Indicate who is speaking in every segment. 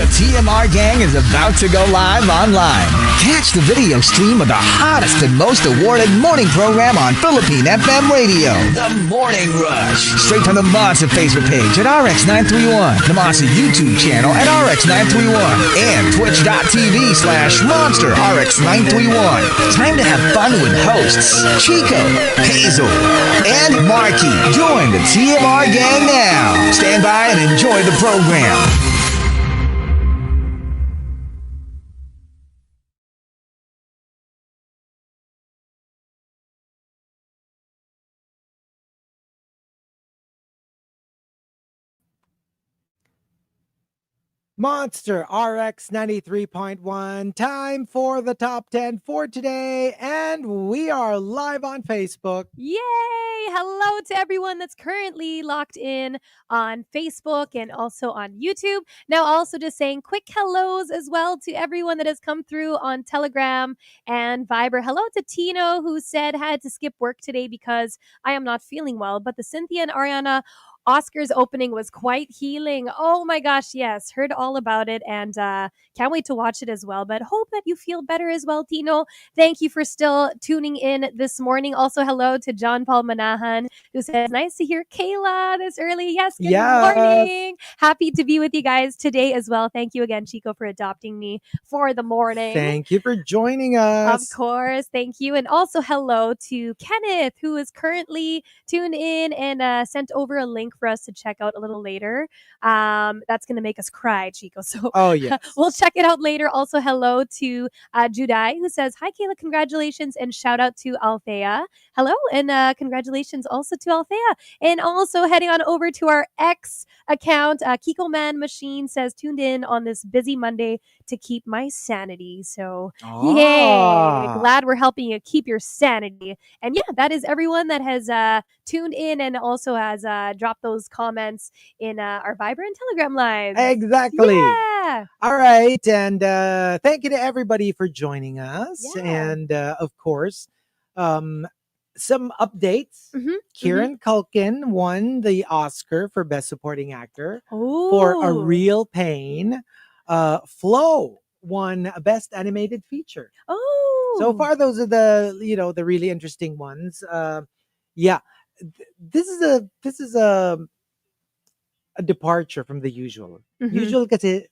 Speaker 1: The TMR gang is about to go live online. Catch the video stream of the hottest and most awarded morning program on Philippine FM radio. The Morning Rush. Straight from the Monster Facebook page at RX931, the Monster YouTube channel at RX931, and twitch.tv/Monster RX931. Time to have fun with hosts Chico, Hazel, and Marky. Join the TMR gang now. Stand by and enjoy the program.
Speaker 2: Monster RX93.1, time for the top 10 for today, and we are live on Facebook.
Speaker 3: Yay! Hello to everyone that's currently locked in on Facebook and also on YouTube. Now, also just saying quick hellos as well to everyone that has come through on Telegram and Viber. Hello to Tino, who said had to skip work today because I am not feeling well, but the Cynthia and Ariana Oscars opening was quite healing. Oh my gosh, yes. Heard all about it and can't wait to watch it as well. But hope that you feel better as well, Tino. Thank you for still tuning in this morning. Also, hello to John Paul Manahan, who says, nice to hear Kayla this early. Yes, good morning. Happy to be with you guys today as well. Thank you again, Chico, for adopting me for the morning.
Speaker 2: Thank you for joining us.
Speaker 3: Of course. Thank you. And also hello to Kenneth, who is currently tuned in and sent over a link for us to check out a little later. That's going to make us cry, Chico. So
Speaker 2: yes.
Speaker 3: We'll check it out later. Also, hello to Judai, who says, hi, Kayla, congratulations, and shout out to Althea. Hello, and congratulations also to Althea. And also heading on over to our X account, Kiko Man Machine says, tuned in on this busy Monday to keep my sanity. So, yay. Glad we're helping you keep your sanity. And yeah, that is everyone that has tuned in and also has dropped those comments in our Viber and Telegram lives.
Speaker 2: Exactly.
Speaker 3: Yeah.
Speaker 2: All right. And thank you to everybody for joining us.
Speaker 3: Yeah.
Speaker 2: And of course, some updates. Kieran Culkin won the Oscar for Best Supporting Actor for A Real Pain. Flo won Best Animated Feature. So far, those are the the really interesting ones. This is a departure from the usual. Usual kasi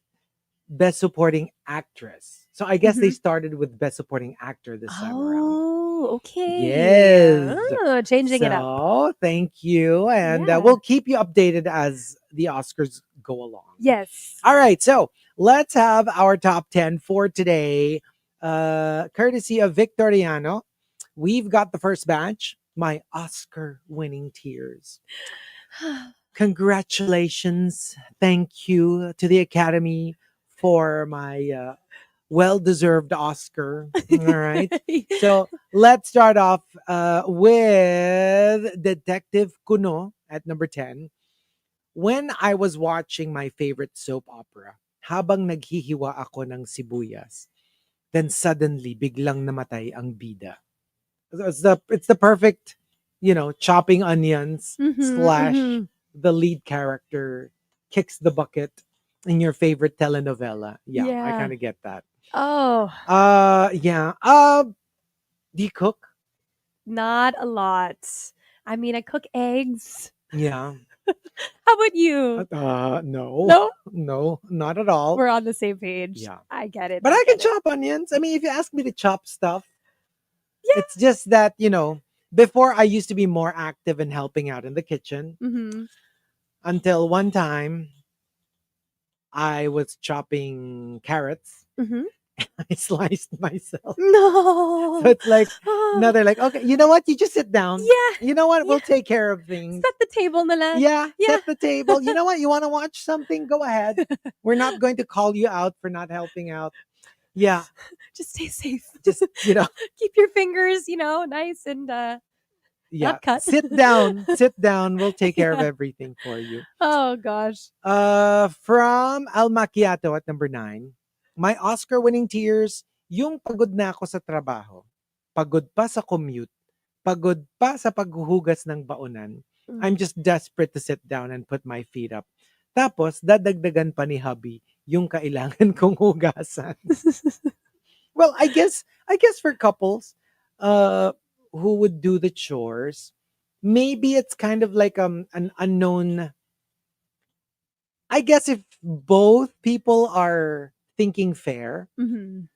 Speaker 2: Best Supporting Actress. So I guess they started with Best Supporting Actor this time around.
Speaker 3: Okay.
Speaker 2: Yes.
Speaker 3: Changing it up.
Speaker 2: So thank you. And we'll keep you updated as the Oscars go along.
Speaker 3: Yes.
Speaker 2: All right. So let's have our top 10 for today. Courtesy of Victoriano. We've got the first batch. My Oscar-winning tears. Congratulations. Thank you to the Academy for my well-deserved Oscar. All right. So let's start off with Detective Kuno at number 10. When I was watching my favorite soap opera, habang naghihiwa ako ng sibuyas, then suddenly biglang namatay ang bida. So it's the perfect, chopping onions / the lead character kicks the bucket in your favorite telenovela. Yeah. I kind of get that.
Speaker 3: Oh.
Speaker 2: Yeah. Do you cook?
Speaker 3: Not a lot. I mean, I cook eggs.
Speaker 2: Yeah.
Speaker 3: How about you?
Speaker 2: No. No, not at all.
Speaker 3: We're on the same page.
Speaker 2: Yeah.
Speaker 3: I get it.
Speaker 2: But I can chop onions. I mean, if you ask me to chop stuff, it's just that, before I used to be more active in helping out in the kitchen until one time I was chopping carrots. I sliced myself.
Speaker 3: No.
Speaker 2: So it's like, now they're like, okay, you know what? You just sit down.
Speaker 3: Yeah.
Speaker 2: You know what? We'll take care of things.
Speaker 3: Set the table na lang.
Speaker 2: Yeah, set the table. You know what? You want to watch something? Go ahead. We're not going to call you out for not helping out. Yeah.
Speaker 3: Just stay safe.
Speaker 2: Just,
Speaker 3: keep your fingers, nice and not cut.
Speaker 2: Sit down. We'll take care of everything for you.
Speaker 3: Oh gosh.
Speaker 2: From Al Macchiato at number 9. My Oscar-winning tears, yung pagod na ako sa trabaho, pagod pa sa commute, pagod pa sa paghuhugas ng baonan. I'm just desperate to sit down and put my feet up. Tapos, dadagdagan pa ni hubby yung kailangan kong hugasan. Well, I guess for couples uh who would do the chores, maybe it's kind of like an unknown. I guess if both people are thinking fair,
Speaker 3: Mhm.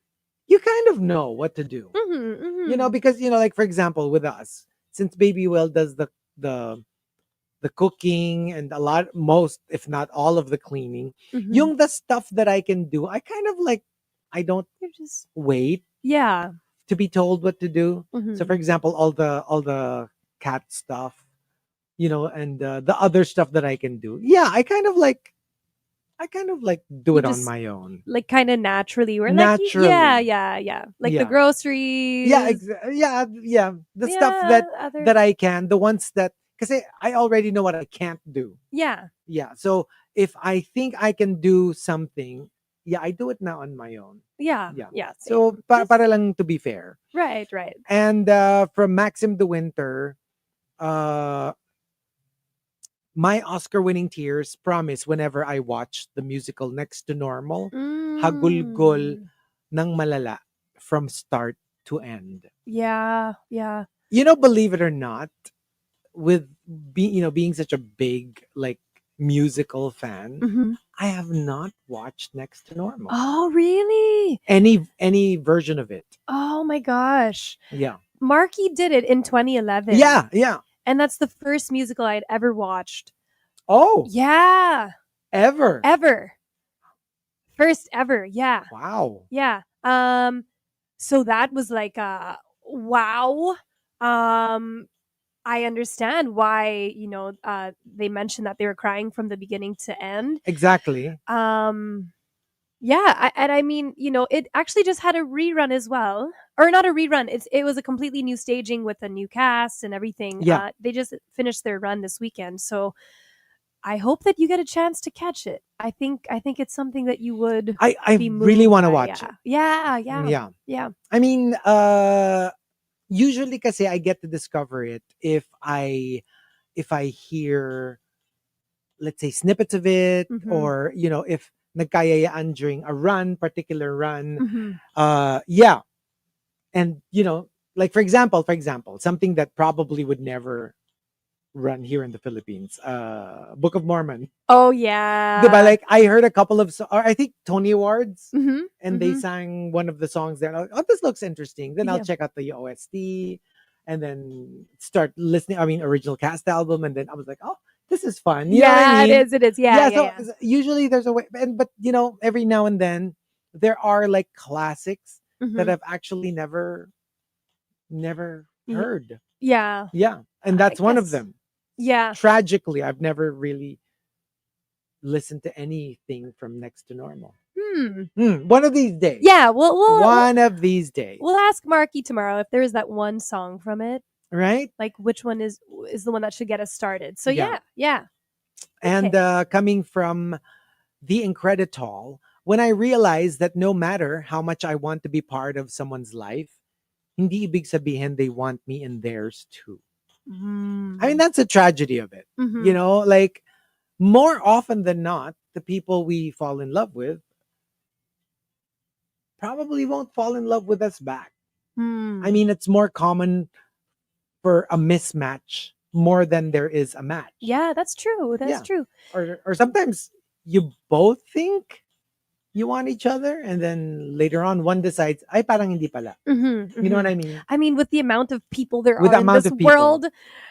Speaker 2: you kind of know what to do.
Speaker 3: Mhm. Mhm.
Speaker 2: Because like for example with us, since Baby Will does the the cooking and most if not all of the cleaning,
Speaker 3: Mhm.
Speaker 2: yung the stuff that I can do, I kind of like I don't
Speaker 3: You're just
Speaker 2: wait
Speaker 3: yeah.
Speaker 2: to be told what to do. So
Speaker 3: Mhm.
Speaker 2: for example, all the cat stuff, and the other stuff that I can do. Yeah, I kind of like do
Speaker 3: You
Speaker 2: it on
Speaker 3: just
Speaker 2: my own.
Speaker 3: like kind of naturally we're like yeah,
Speaker 2: Naturally.
Speaker 3: yeah, yeah. Like the
Speaker 2: Yeah. Yeah,
Speaker 3: groceries.
Speaker 2: yeah. The stuff
Speaker 3: Yeah,
Speaker 2: that
Speaker 3: other
Speaker 2: that I can, the ones that because I already know what I can't do.
Speaker 3: yeah.
Speaker 2: Yeah. So if I think I can do something, yeah, I do it now on my own.
Speaker 3: Yeah.
Speaker 2: Yeah.
Speaker 3: Yeah,
Speaker 2: So
Speaker 3: same. Just
Speaker 2: para lang to be fair.
Speaker 3: right, right.
Speaker 2: And from Maxim the Winter, uh my Oscar-winning tears promise whenever I watch the musical Next to Normal, hagulgol
Speaker 3: Mm.
Speaker 2: ng malala from start to end.
Speaker 3: Yeah, yeah.
Speaker 2: Believe it or not, with being such a big like musical fan,
Speaker 3: Mhm.
Speaker 2: I have not watched Next to Normal.
Speaker 3: Oh, really?
Speaker 2: Any version of it.
Speaker 3: Oh my gosh.
Speaker 2: Yeah.
Speaker 3: Marky did it in 2011.
Speaker 2: Yeah, yeah.
Speaker 3: And that's the first musical I'd ever watched.
Speaker 2: Oh,
Speaker 3: Yeah.
Speaker 2: ever.
Speaker 3: Ever. First ever. Yeah.
Speaker 2: Wow.
Speaker 3: Yeah. So that was like wow. I understand why, they mentioned that they were crying from the beginning to end.
Speaker 2: Exactly.
Speaker 3: Yeah, and I mean, it actually just had a rerun as well, or not a rerun. It was a completely new staging with a new cast and everything.
Speaker 2: Yeah.
Speaker 3: They just finished their run this weekend, so I hope that you get a chance to catch it. I think it's something that you would
Speaker 2: I
Speaker 3: be
Speaker 2: really
Speaker 3: moved
Speaker 2: want to
Speaker 3: by.
Speaker 2: watch
Speaker 3: Yeah,
Speaker 2: it.
Speaker 3: yeah, yeah,
Speaker 2: Yeah.
Speaker 3: yeah.
Speaker 2: I mean, usually kasi I get to discover it if I hear, let's say, snippets of it,
Speaker 3: Mhm,
Speaker 2: or if nagkayayaan during a particular run.
Speaker 3: mhm.
Speaker 2: Yeah. And like for example, something that probably would never run here in the Philippines, Book of Mormon.
Speaker 3: Oh
Speaker 2: Diba?
Speaker 3: yeah.
Speaker 2: Like I heard a couple of or I think Tony Awards,
Speaker 3: Mhm,
Speaker 2: and they
Speaker 3: mhm.
Speaker 2: sang one of the songs there. Oh, this looks interesting. Then I'll
Speaker 3: Yeah,
Speaker 2: check out the OST and then start listening. I mean, original cast album, and then I was like, oh, this is fun. You know what I
Speaker 3: yeah. It
Speaker 2: mean?
Speaker 3: is. It is. Yeah,
Speaker 2: Yeah.
Speaker 3: yeah,
Speaker 2: So
Speaker 3: yeah.
Speaker 2: usually there's a way, but every now and then there are like classics that
Speaker 3: Mhm.
Speaker 2: I've actually never
Speaker 3: Y-
Speaker 2: heard.
Speaker 3: Yeah.
Speaker 2: Yeah, and
Speaker 3: I
Speaker 2: that's one of
Speaker 3: guess.
Speaker 2: them.
Speaker 3: Yeah.
Speaker 2: Tragically, I've never really listened to anything from Next to Normal.
Speaker 3: Hmm.
Speaker 2: One of these days.
Speaker 3: Yeah. We'll
Speaker 2: One of these days.
Speaker 3: we'll ask Marky tomorrow if there is that one song from it.
Speaker 2: Right?
Speaker 3: Like which one is the one that should get us started. So
Speaker 2: Yeah.
Speaker 3: yeah.
Speaker 2: And
Speaker 3: Okay.
Speaker 2: coming from the Incredital, when I realized that no matter how much I want to be part of someone's life, hindi ibig sabihin they want me in theirs too. I mean, that's a tragedy of it.
Speaker 3: Mhm.
Speaker 2: Like more often than not, the people we fall in love with probably won't fall in love with us back. I
Speaker 3: Hmm.
Speaker 2: mean, it's more common for a mismatch more than there is a match.
Speaker 3: Yeah, that's true. That's
Speaker 2: Yeah.
Speaker 3: true.
Speaker 2: Or sometimes you both think you want each other, and then later on one decides, ay parang hindi pala.
Speaker 3: Mhm.
Speaker 2: You know what
Speaker 3: Mhm.
Speaker 2: I mean?
Speaker 3: I mean, with the amount of people there
Speaker 2: With
Speaker 3: are
Speaker 2: the
Speaker 3: in
Speaker 2: amount
Speaker 3: this
Speaker 2: of people.
Speaker 3: world,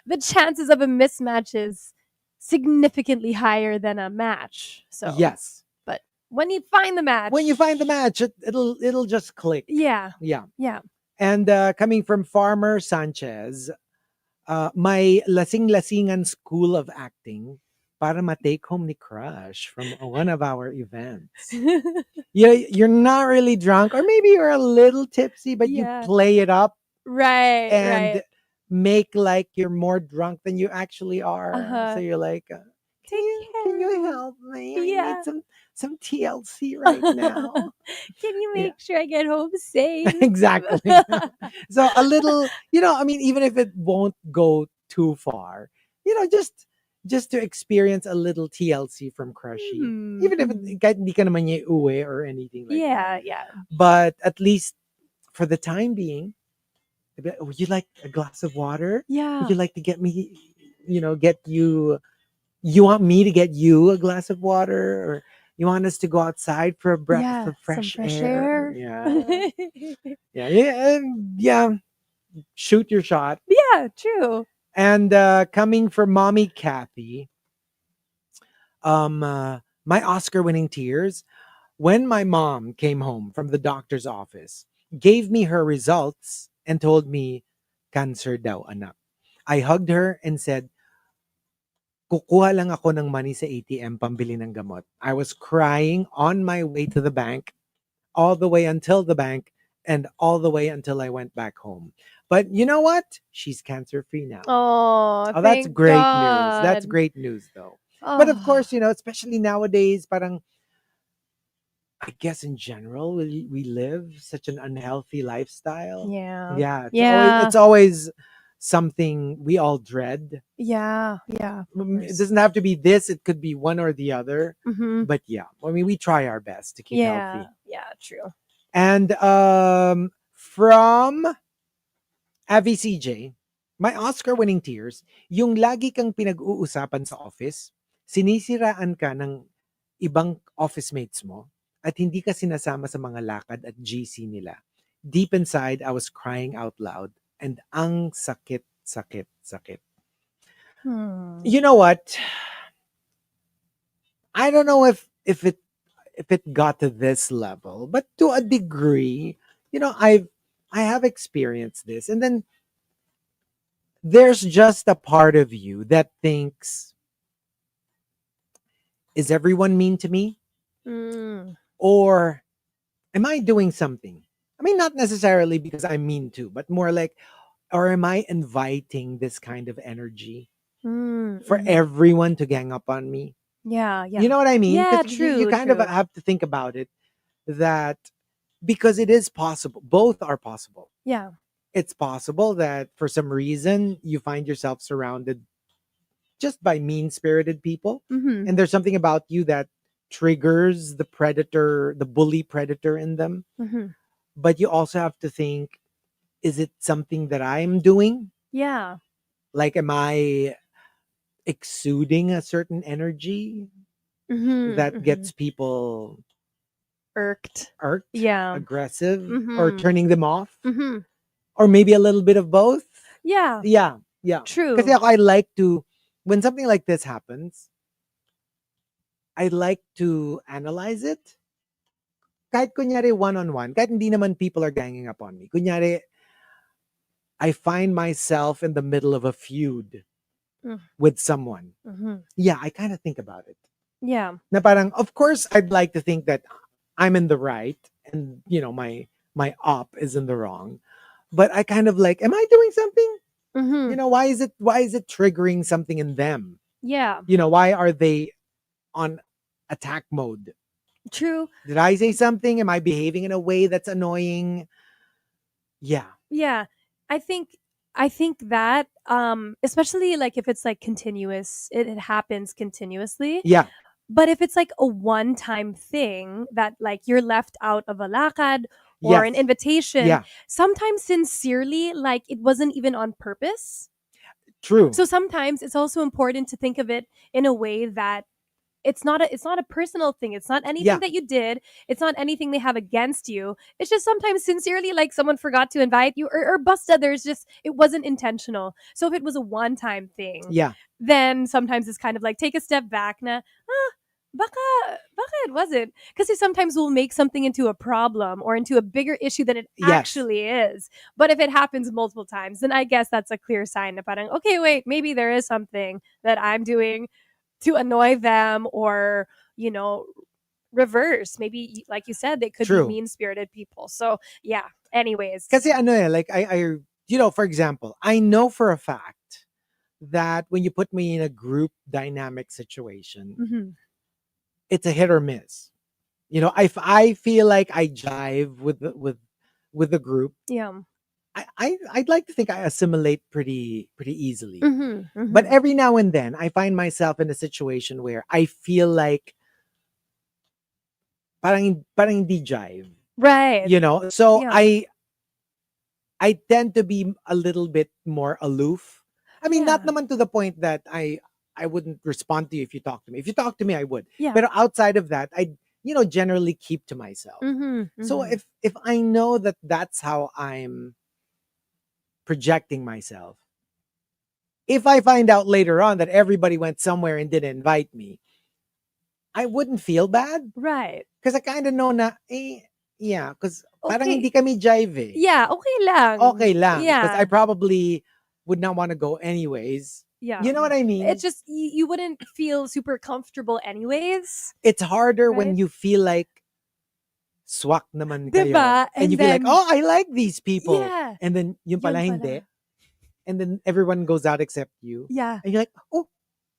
Speaker 3: the chances of a mismatch is significantly higher than a match. So
Speaker 2: Yes.
Speaker 3: but when you find the match,
Speaker 2: When you find the match, it'll just click.
Speaker 3: yeah,
Speaker 2: Yeah.
Speaker 3: yeah.
Speaker 2: And coming from Farmer Sanchez, my lasing-lasingan school of acting para ma-take home ni crush from one of our events. You're not really drunk, or maybe you're a little tipsy, but you
Speaker 3: Yeah.
Speaker 2: play it up
Speaker 3: Right,
Speaker 2: and
Speaker 3: right.
Speaker 2: make like you're more drunk than you actually are.
Speaker 3: Uh-huh.
Speaker 2: So you're like,
Speaker 3: Take
Speaker 2: can you
Speaker 3: care.
Speaker 2: help me? I
Speaker 3: Yeah.
Speaker 2: need some TLC right now.
Speaker 3: Can you
Speaker 2: Yeah.
Speaker 3: make sure I get home safe?
Speaker 2: Exactly. So a little, I mean, even if it won't go too far, just just to experience a little TLC from Crushy. Even if kahit hindi ka naman niya uwi or anything like that.
Speaker 3: Yeah.
Speaker 2: But at least for the time being, would you like a glass of water?
Speaker 3: Yeah.
Speaker 2: Would you like to get me, get you, you want me to get you a glass of water? Or you want us to go outside for a breath of
Speaker 3: some
Speaker 2: fresh air? Yeah.
Speaker 3: Yeah.
Speaker 2: Yeah. Shoot your shot.
Speaker 3: Yeah, true.
Speaker 2: And coming from mommy Kathy, my Oscar-winning tears when my mom came home from the doctor's office, gave me her results, and told me, cancer daw, anak. I hugged her and said, kukuha lang ako ng money sa ATM pambili ng gamot. I was crying on my way to the bank, all the way until the bank, and all the way until I went back home. But you know what? She's cancer-free now.
Speaker 3: Oh,
Speaker 2: That's
Speaker 3: thank
Speaker 2: great
Speaker 3: God.
Speaker 2: news. That's great news, though. But of course, especially nowadays, parang, I guess in general, we live such an unhealthy lifestyle.
Speaker 3: Yeah.
Speaker 2: Yeah.
Speaker 3: Yeah.
Speaker 2: It's always something we all dread.
Speaker 3: Yeah.
Speaker 2: It doesn't have to be this. It could be one or the other.
Speaker 3: Mm-hmm.
Speaker 2: But yeah, I mean, we try our best to keep healthy.
Speaker 3: Yeah, true.
Speaker 2: And from Avi CJ, my Oscar-winning tears, yung lagi kang pinag-uusapan sa office, sinisiraan ka ng ibang office mates mo, at hindi ka sinasama sa mga lakad at GC nila. Deep inside, I was crying out loud, and ang sakit. You know what? I don't know if it got to this level, but to a degree, I have experienced this, and then there's just a part of you that thinks, is everyone mean to me? Or am I doing something? I mean, not necessarily because I'm mean to, but more like, or am I inviting this kind of energy for everyone to gang up on me?
Speaker 3: Yeah.
Speaker 2: You know what I mean?
Speaker 3: Yeah,
Speaker 2: 'Cause
Speaker 3: true.
Speaker 2: you kind of have to think about it, that because it is possible, both are possible.
Speaker 3: Yeah.
Speaker 2: It's possible that for some reason you find yourself surrounded just by mean-spirited people,
Speaker 3: Mm-hmm.
Speaker 2: and there's something about you that triggers the predator, the bully predator in them.
Speaker 3: Mm-hmm.
Speaker 2: But you also have to think, is it something that I'm doing?
Speaker 3: Yeah.
Speaker 2: Like, am I exuding a certain energy that gets people
Speaker 3: irked,
Speaker 2: aggressive,
Speaker 3: Mm-hmm.
Speaker 2: or turning them off?
Speaker 3: Mm-hmm.
Speaker 2: Or maybe a little bit of both?
Speaker 3: Yeah.
Speaker 2: Yeah.
Speaker 3: True.
Speaker 2: Kasi ako, I like to, when something like this happens, I like to analyze it. Kahit kunyari one-on-one, kahit hindi naman people are ganging up on me. Kunyari, I find myself in the middle of a feud with someone.
Speaker 3: Mm-hmm.
Speaker 2: Yeah, I kind of think about it.
Speaker 3: Yeah.
Speaker 2: Na parang, of course, I'd like to think that I'm in the right and, my op is in the wrong. But I kind of like, am I doing something?
Speaker 3: Mm-hmm.
Speaker 2: Why is it triggering something in them?
Speaker 3: Yeah.
Speaker 2: Why are they on attack mode?
Speaker 3: True.
Speaker 2: Did I say something? Am I behaving in a way that's annoying? Yeah.
Speaker 3: Yeah. I think that especially like if it's like continuous, it happens continuously.
Speaker 2: Yeah.
Speaker 3: But if it's like a one-time thing that like you're left out of a lakad or an invitation, sometimes sincerely, like it wasn't even on purpose.
Speaker 2: True.
Speaker 3: So sometimes it's also important to think of it in a way that it's not a personal thing. It's not anything that you did. It's not anything they have against you. It's just sometimes sincerely like someone forgot to invite you or basta. There's just, it wasn't intentional. So if it was a one-time thing, then sometimes it's kind of like take a step back na, baka it wasn't. Because sometimes we'll make something into a problem or into a bigger issue than it actually is. But if it happens multiple times, then I guess that's a clear sign na parang, okay, wait, maybe there is something that I'm doing to annoy them or, reverse. Maybe, like you said, they could be mean-spirited people. So, yeah. Anyways.
Speaker 2: Kasi like I for example, I know for a fact that when you put me in a group dynamic situation, it's a hit or miss. If I feel like I jive with the group, I'd like to think I assimilate pretty easily.
Speaker 3: Mm-hmm,
Speaker 2: But every now and then I find myself in a situation where I feel like parang hindi jive.
Speaker 3: right.
Speaker 2: You know? So
Speaker 3: Yeah.
Speaker 2: I tend to be a little bit more aloof. I mean, not
Speaker 3: Yeah.
Speaker 2: naman to the point that I wouldn't respond to you if you talk to me. If you talk to me, I would.
Speaker 3: Yeah.
Speaker 2: But outside of that, I generally keep to myself. So
Speaker 3: Mm-hmm.
Speaker 2: if I know that that's how I'm projecting myself, if I find out later on that everybody went somewhere and didn't invite me, I wouldn't feel bad
Speaker 3: Right.
Speaker 2: because I kind of know na yeah, because parang
Speaker 3: Okay.
Speaker 2: hindi kami jive eh.
Speaker 3: Yeah, okay lang.
Speaker 2: Okay lang, because I
Speaker 3: Yeah.
Speaker 2: probably would not want to go anyways.
Speaker 3: Yeah.
Speaker 2: You know what I mean?
Speaker 3: It's just you wouldn't feel super comfortable anyways.
Speaker 2: It's harder when
Speaker 3: Right?
Speaker 2: you feel like swak naman kayo.
Speaker 3: Diba?
Speaker 2: And you
Speaker 3: And
Speaker 2: feel like,
Speaker 3: then
Speaker 2: oh, I like these people.
Speaker 3: yeah.
Speaker 2: And then yung pala
Speaker 3: Yun
Speaker 2: hindi.
Speaker 3: pala.
Speaker 2: And then everyone goes out except you.
Speaker 3: Yeah.
Speaker 2: And you're like, oh,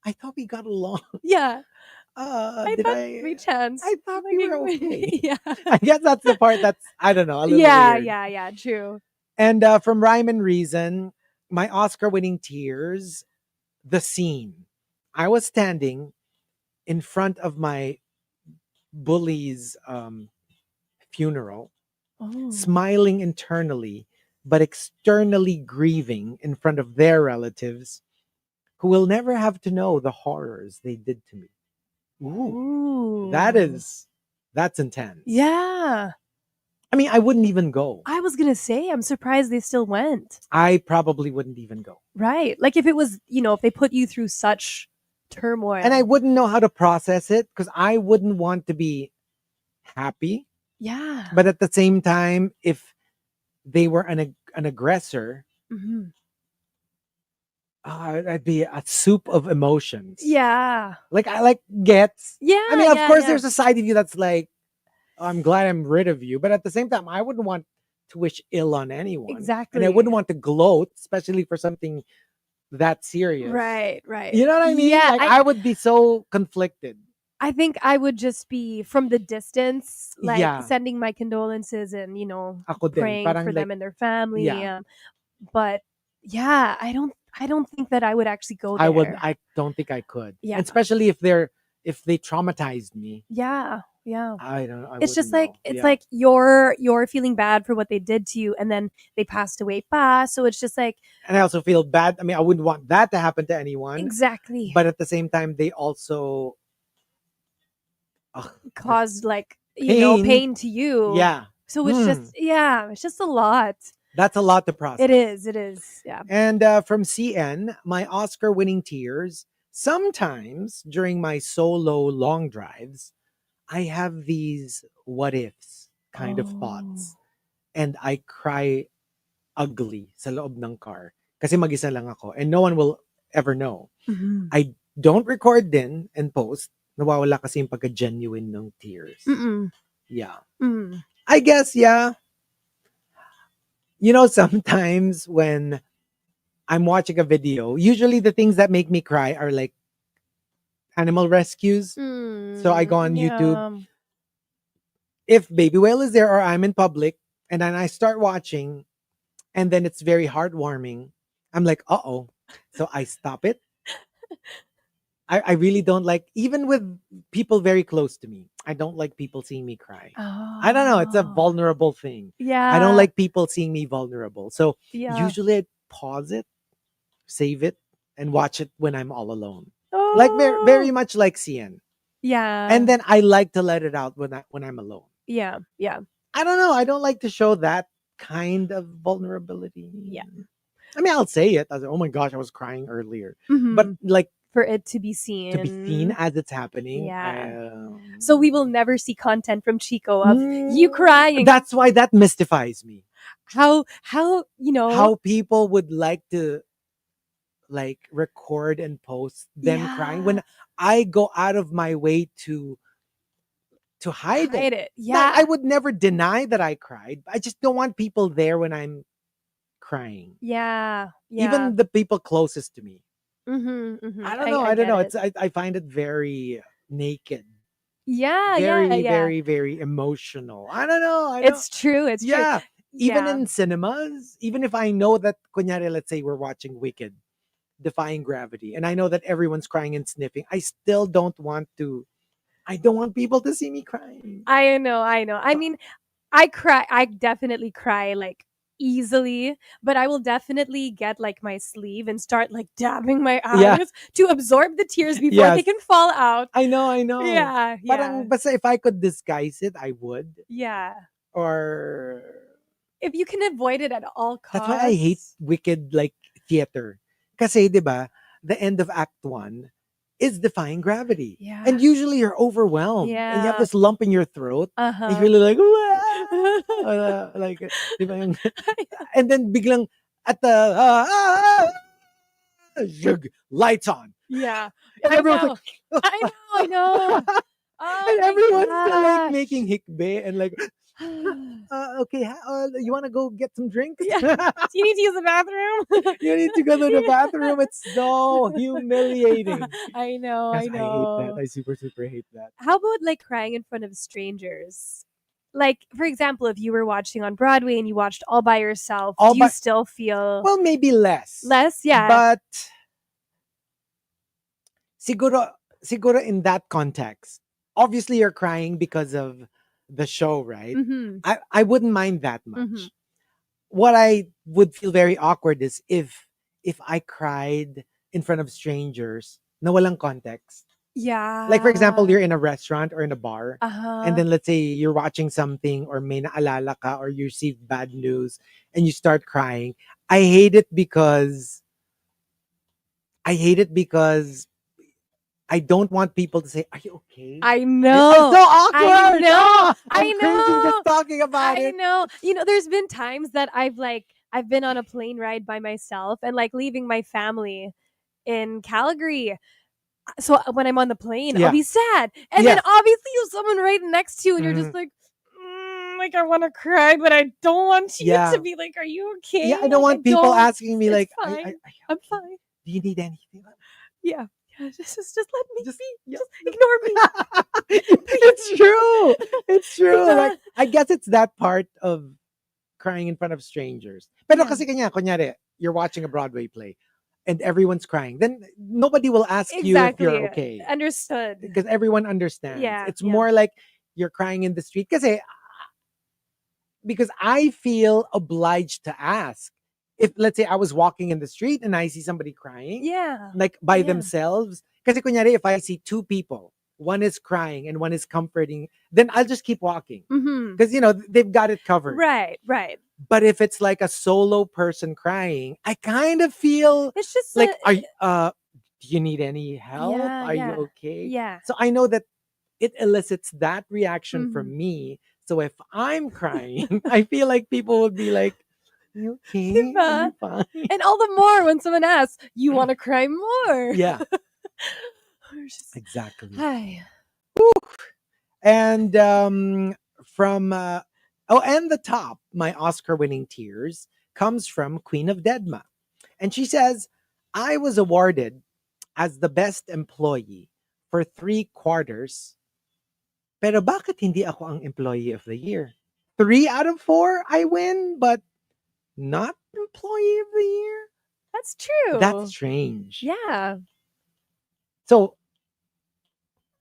Speaker 2: I thought we got along.
Speaker 3: Yeah. I
Speaker 2: Did
Speaker 3: thought
Speaker 2: I?
Speaker 3: we chance.
Speaker 2: I thought we were okay.
Speaker 3: Yeah.
Speaker 2: I guess that's the part that's, I don't know, a little
Speaker 3: Yeah,
Speaker 2: weird.
Speaker 3: yeah, true.
Speaker 2: And from Rhyme and Reason, my Oscar-winning tears, the scene. I was standing in front of my bully's funeral,
Speaker 3: Oh.
Speaker 2: smiling internally, but externally grieving in front of their relatives who will never have to know the horrors they did to me. Ooh.
Speaker 3: Ooh.
Speaker 2: That's intense.
Speaker 3: Yeah.
Speaker 2: I mean, I wouldn't even go.
Speaker 3: I was gonna say, I'm surprised they still went.
Speaker 2: I probably wouldn't even go.
Speaker 3: Right. Like if it was, if they put you through such turmoil.
Speaker 2: And I wouldn't know how to process it because I wouldn't want to be happy.
Speaker 3: Yeah.
Speaker 2: But at the same time, if they were an aggressor,
Speaker 3: Mhm.
Speaker 2: I'd be a soup of emotions.
Speaker 3: Yeah.
Speaker 2: Like I like gets.
Speaker 3: Yeah.
Speaker 2: I mean, of
Speaker 3: yeah,
Speaker 2: course,
Speaker 3: yeah.
Speaker 2: there's a side of you that's like, oh, I'm glad I'm rid of you. But at the same time, I wouldn't want to wish ill on anyone.
Speaker 3: Exactly.
Speaker 2: And I wouldn't want to gloat, especially for something that serious.
Speaker 3: Right.
Speaker 2: You know what I mean?
Speaker 3: Yeah.
Speaker 2: Like I would be so conflicted.
Speaker 3: I think I would just be from the distance, like
Speaker 2: Yeah.
Speaker 3: sending my condolences and
Speaker 2: Ako din.
Speaker 3: praying
Speaker 2: Parang
Speaker 3: for them
Speaker 2: like,
Speaker 3: and their family.
Speaker 2: yeah.
Speaker 3: But yeah, I don't think that I would actually go there.
Speaker 2: I don't think I could.
Speaker 3: Yeah.
Speaker 2: And especially if they traumatized me.
Speaker 3: Yeah.
Speaker 2: I don't know.
Speaker 3: It's just like like you're feeling bad for what they did to you, and then they passed away fast. So it's just like,
Speaker 2: and I also feel bad. I mean, I wouldn't want that to happen to anyone.
Speaker 3: exactly.
Speaker 2: But at the same time, they also
Speaker 3: caused like
Speaker 2: Pain.
Speaker 3: pain to you.
Speaker 2: Yeah.
Speaker 3: So it's it's just a lot.
Speaker 2: That's a lot to process.
Speaker 3: It is. Yeah.
Speaker 2: And from CN, my Oscar-winning tears. Sometimes during my solo long drives, I have these what ifs kind of thoughts. And I cry ugly sa loob ng car. Kasi mag-isa lang ako. And no one will ever know.
Speaker 3: Mhm.
Speaker 2: I don't record din and post. Nawawala kasi yung pagka-genuine ng tears.
Speaker 3: Mm-mm.
Speaker 2: Yeah.
Speaker 3: Mm.
Speaker 2: I guess, yeah. Sometimes when I'm watching a video, usually the things that make me cry are like animal rescues. So I go on YouTube. If Baby Whale is there or I'm in public and then I start watching and then it's very heartwarming, I'm like, uh-oh. So I stop it. I really don't like, even with people very close to me, I don't like people seeing me cry.
Speaker 3: Oh.
Speaker 2: I don't know. It's a vulnerable thing.
Speaker 3: Yeah.
Speaker 2: I don't like people seeing me vulnerable. So
Speaker 3: Yeah.
Speaker 2: usually I pause it, save it, and watch it when I'm all alone.
Speaker 3: Oh.
Speaker 2: Like very much like CN.
Speaker 3: Yeah.
Speaker 2: And then I like to let it out when I'm alone.
Speaker 3: Yeah.
Speaker 2: I don't know. I don't like to show that kind of vulnerability.
Speaker 3: Yeah.
Speaker 2: I mean, I'll say it. I was like, oh my gosh, I was crying earlier.
Speaker 3: Mhm.
Speaker 2: But like
Speaker 3: for it to be seen.
Speaker 2: as it's happening.
Speaker 3: Yeah. So we will never see content from Chico of you
Speaker 2: Mm,
Speaker 3: crying.
Speaker 2: That's why that mystifies me.
Speaker 3: How
Speaker 2: How people would like to like record and post them crying when I go out of my way to hide it.
Speaker 3: Yeah.
Speaker 2: I would never deny that I cried. I just don't want people there when I'm crying.
Speaker 3: Yeah.
Speaker 2: Even the people closest to me.
Speaker 3: Mm-hmm.
Speaker 2: I don't know. I don't know. I find it very naked.
Speaker 3: Yeah.
Speaker 2: Very, very, very emotional. I don't know.
Speaker 3: It's true. It's true.
Speaker 2: Yeah. Even
Speaker 3: Yeah.
Speaker 2: in cinemas, even if I know that, kunyari, let's say we're watching Wicked, Defying Gravity, and I know that everyone's crying and sniffing, I still don't want to. I don't want people to see me crying.
Speaker 3: I know. I mean, I cry. I definitely cry like easily, but I will definitely get like my sleeve and start like dabbing my
Speaker 2: Yeah.
Speaker 3: eyes to absorb the tears before they
Speaker 2: Yes.
Speaker 3: can fall out.
Speaker 2: I know.
Speaker 3: Yeah, yeah,
Speaker 2: Parang, basta if I could disguise it, I would.
Speaker 3: yeah.
Speaker 2: Or
Speaker 3: If you can avoid it at all
Speaker 2: that's why I hate
Speaker 3: costs.
Speaker 2: Wicked like theater. Kasi, di ba, the end of Act 1 is Defying Gravity.
Speaker 3: Yeah.
Speaker 2: And usually you're overwhelmed. And you have
Speaker 3: Yeah.
Speaker 2: this lump in your throat. And
Speaker 3: Uh-huh.
Speaker 2: you're really like, like, di ba yung, and then biglang at the, lights on.
Speaker 3: Yeah.
Speaker 2: And
Speaker 3: I
Speaker 2: everyone's
Speaker 3: know.
Speaker 2: like,
Speaker 3: I know. Oh
Speaker 2: and
Speaker 3: my
Speaker 2: everyone's still like
Speaker 3: gosh.
Speaker 2: making hikbe and like, okay, you want to go get some drinks?
Speaker 3: Yeah. Do you need to use the bathroom?
Speaker 2: You need to go to the bathroom. It's so humiliating.
Speaker 3: I know.
Speaker 2: Yes,
Speaker 3: I
Speaker 2: I hate that.
Speaker 3: know.
Speaker 2: I super hate that.
Speaker 3: How about like crying in front of strangers? Like, for example, if you were watching on Broadway and you watched all by yourself,
Speaker 2: All
Speaker 3: do you
Speaker 2: by-
Speaker 3: still feel
Speaker 2: Well, maybe less.
Speaker 3: less? Yeah.
Speaker 2: But siguro in that context, obviously you're crying because of the show, right?
Speaker 3: Mm-hmm.
Speaker 2: I wouldn't mind that much.
Speaker 3: Mhm.
Speaker 2: What I would feel very awkward is if I cried in front of strangers na walang context.
Speaker 3: Yeah.
Speaker 2: Like for example, you're in a restaurant or in a bar,
Speaker 3: Uh-huh.
Speaker 2: and then let's say you're watching something or may naalala ka or you receive bad news and you start crying. I hate it because I don't want people to say, "Are you okay?"
Speaker 3: I
Speaker 2: It's
Speaker 3: know.
Speaker 2: so awkward.
Speaker 3: know.
Speaker 2: Ah,
Speaker 3: I
Speaker 2: I'm cringing
Speaker 3: know.
Speaker 2: just talking about
Speaker 3: I
Speaker 2: it.
Speaker 3: know. You know, there's been times that I've been on a plane ride by myself and like leaving my family in Calgary. So when I'm on the plane,
Speaker 2: Yeah.
Speaker 3: I'll be sad. And
Speaker 2: Yes.
Speaker 3: then obviously you have someone right next to you and you're just like, like I want to cry, but I don't want you
Speaker 2: Yeah.
Speaker 3: to be like, are you okay?
Speaker 2: Yeah, I don't
Speaker 3: Like,
Speaker 2: want people asking me
Speaker 3: It's
Speaker 2: like,
Speaker 3: fine.
Speaker 2: I'm
Speaker 3: I'm fine.
Speaker 2: Do you need anything?
Speaker 3: Yeah. Yeah. Just let me
Speaker 2: Just-
Speaker 3: be.
Speaker 2: yeah.
Speaker 3: Just ignore me.
Speaker 2: It's true. It's true.
Speaker 3: Yeah.
Speaker 2: Like, I guess it's that part of crying in front of strangers. Pero
Speaker 3: Yeah.
Speaker 2: kasi kunyari, you're watching a Broadway play and everyone's crying, then nobody will ask you if you're
Speaker 3: Exactly.
Speaker 2: okay.
Speaker 3: Understood.
Speaker 2: Because everyone understands.
Speaker 3: Yeah,
Speaker 2: It's
Speaker 3: yeah.
Speaker 2: more like you're crying in the street because I feel obliged to ask. If let's say I was walking in the street and I see somebody crying,
Speaker 3: Yeah.
Speaker 2: like by
Speaker 3: Yeah.
Speaker 2: themselves, kasi kunyari if I see two people, one is crying and one is comforting, then I'll just keep walking
Speaker 3: Mm-hmm.
Speaker 2: because they've got it covered.
Speaker 3: Right. Right.
Speaker 2: But if it's like a solo person crying, I kind of feel
Speaker 3: It's just
Speaker 2: like, do you need any help?
Speaker 3: Yeah,
Speaker 2: Are
Speaker 3: yeah.
Speaker 2: you okay?
Speaker 3: Yeah.
Speaker 2: So I know that it elicits that reaction
Speaker 3: Mhm.
Speaker 2: from me. So if I'm crying, I feel like people would be like, you okay?
Speaker 3: Diba?
Speaker 2: Are you fine?
Speaker 3: And all the more when someone asks, you want to cry more.
Speaker 2: Yeah,
Speaker 3: We're just,
Speaker 2: exactly.
Speaker 3: hi.
Speaker 2: And from and the top, my Oscar-winning tears comes from Queen of Deadma, and she says, "I was awarded as the best employee for 3 quarters, pero bakit hindi ako ang employee of the year? 3 out of 4 I win, but not employee of the year?
Speaker 3: That's true.
Speaker 2: That's strange."
Speaker 3: Yeah.
Speaker 2: So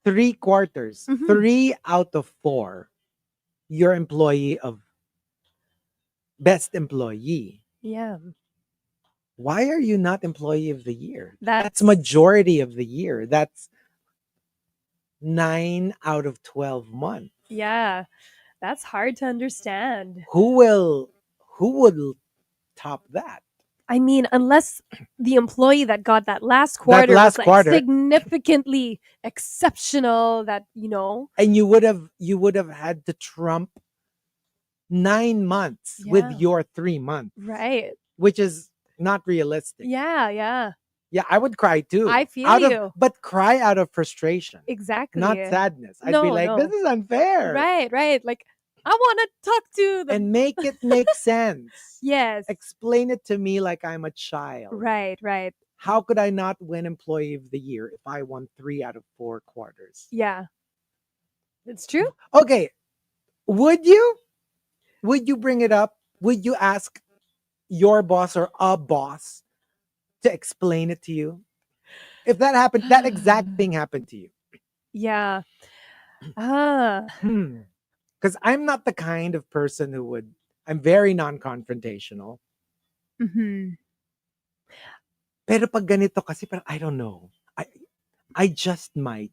Speaker 2: 3 quarters,
Speaker 3: Mhm.
Speaker 2: 3 out of 4, you're employee of best employee.
Speaker 3: Yeah.
Speaker 2: Why are you not employee of the year? That's
Speaker 3: That's
Speaker 2: majority of the year. That's 9 out of 12 months.
Speaker 3: Yeah. That's hard to understand.
Speaker 2: Who would top that?
Speaker 3: I mean, unless the employee that got that last quarter
Speaker 2: last
Speaker 3: was like
Speaker 2: quarter.
Speaker 3: significantly exceptional, that
Speaker 2: And you would have had to trump 9 months with
Speaker 3: Yeah.
Speaker 2: your 3 months,
Speaker 3: right.
Speaker 2: which is not realistic.
Speaker 3: Yeah, yeah.
Speaker 2: Yeah, I would cry too.
Speaker 3: I feel you.
Speaker 2: But cry out of frustration,
Speaker 3: Exactly.
Speaker 2: not sadness. I'd be
Speaker 3: No,
Speaker 2: like,
Speaker 3: no.
Speaker 2: this is unfair.
Speaker 3: Right, right. Like, I want to talk to the
Speaker 2: And make it make sense.
Speaker 3: Yes.
Speaker 2: Explain it to me like I'm a child.
Speaker 3: Right, right.
Speaker 2: How could I not win employee of the year if I won 3 out of 4 quarters?
Speaker 3: Yeah. It's true.
Speaker 2: Okay. Would you bring it up would you ask your boss or a boss to explain it to you? If that happened, that exact thing happened to you.
Speaker 3: Yeah. Ah.
Speaker 2: Because I'm not the kind of person who would, I'm very non-confrontational.
Speaker 3: Mhm.
Speaker 2: Pero pag ganito kasi, parang, I don't know. I just might.